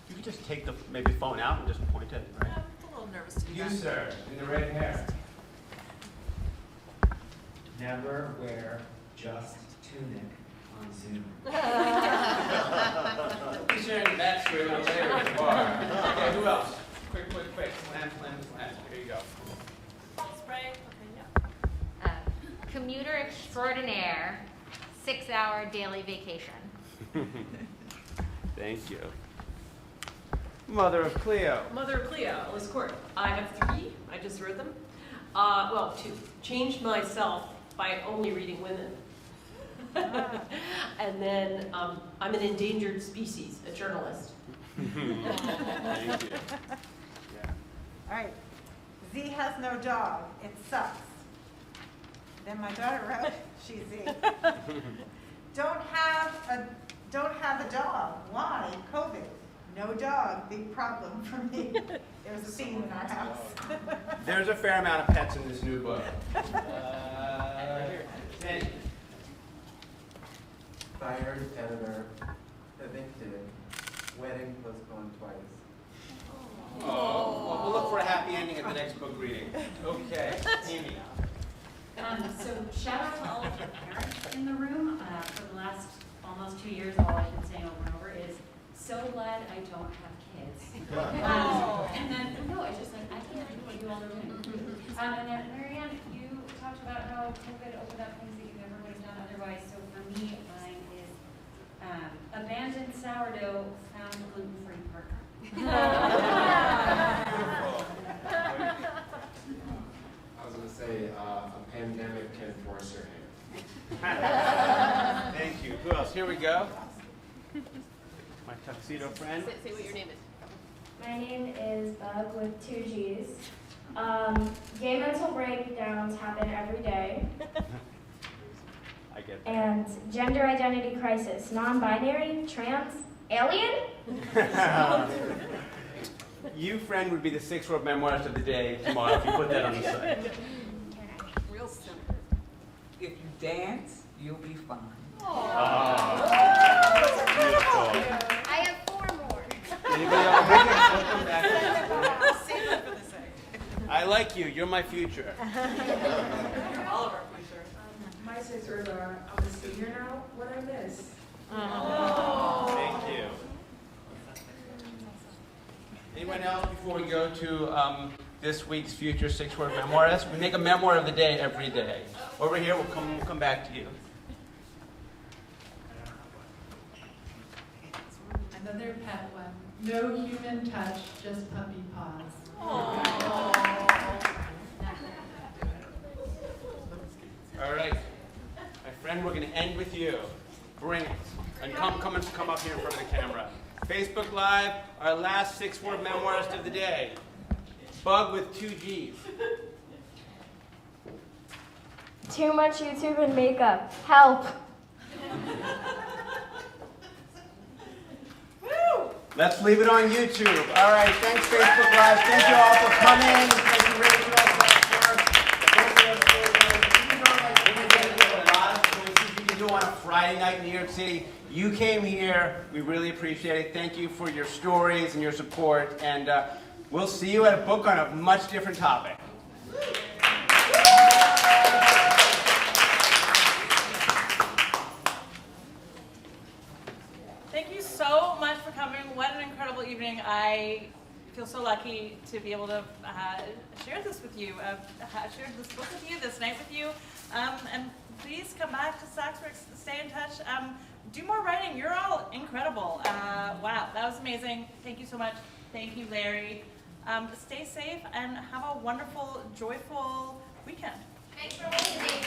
You can just take the maybe phone out and just point it, right? I'm a little nervous to do You, that. sir, in the red hair. Never wear just tunic on Zoom. We'll be sharing the backstory a little later at the bar. Okay, who else? Quick. Slam. Here you go. Spray. Commuter extraordinaire, 6-hour daily vacation. Thank you. Mother of Cleo. Mother of Cleo, Alice Court. I have 3. I just read them. Well, 2. Changed myself by only reading women. And then I'm an endangered species, a journalist. Thank you. Yeah. All right. Z has no dog. It sucks. Then my daughter wrote, she's Z. Don't have a dog. Why? COVID. No dog. Big problem for me. There's a theme in our house. There's a fair amount of pets in this new book. Danny. Fired editor, evicted, wedding postponed twice. Oh, well, we'll look for a happy ending at the next book reading. Okay, Amy. So shout out to all of the parents in the room. For the last almost 2 years, all I've been saying over and over is, so glad I don't have kids. And then, no, it's just like, I can't do what you all are doing. And then, Marianne, you talked about how COVID opened up things that you never would have done otherwise. So for me, mine is abandoned sourdough, found gluten-free partner. I was going to say, a pandemic can force your hand. Thank you. Who else? Here we go. My tuxedo friend. Say what your name is. My name is Bug with 2 G's. Gay mental breakdowns happen every day. I get that. And gender identity crisis, non-binary, trans, alien? You, friend, would be the 6-word memoirs of the day tomorrow if you put that on the site. Real simple. If you dance, you'll be fine. I have 4 more. Anybody else? We'll come back. I'll save it for the second. I like you. You're my future. All of our future. My 6 words are, I'm a senior now, what I miss. Thank you. Anyone else before we go to this week's future Six-Word Memoirist? We make a memoir of the day every day. Over here, we'll come back to you. Another pet one. No human touch, just puppy paws. All right, my friend, we're going to end with you. Bring it, and come up here in front of the camera. Facebook Live, our last Six-Word Memoirist of the day. Bug with 2 G's. Too much YouTube and makeup. Help. Let's leave it on YouTube. All right, thanks Facebook Live. Thank you all for coming. Thank you, Rachel. You can do on a Friday night in New York City. You came here. We really appreciate it. Thank you for your stories and your support. And we'll see you at a book on a much different topic. Thank you so much for coming. What an incredible evening. I feel so lucky to be able to share this with you, share this book with you, this night with you. And please come back to SaksWorks, stay in touch. Do more writing. You're all incredible. Wow, that was amazing. Thank you so much. Thank you, Larry. Stay safe and have a wonderful, joyful weekend. Thanks for listening.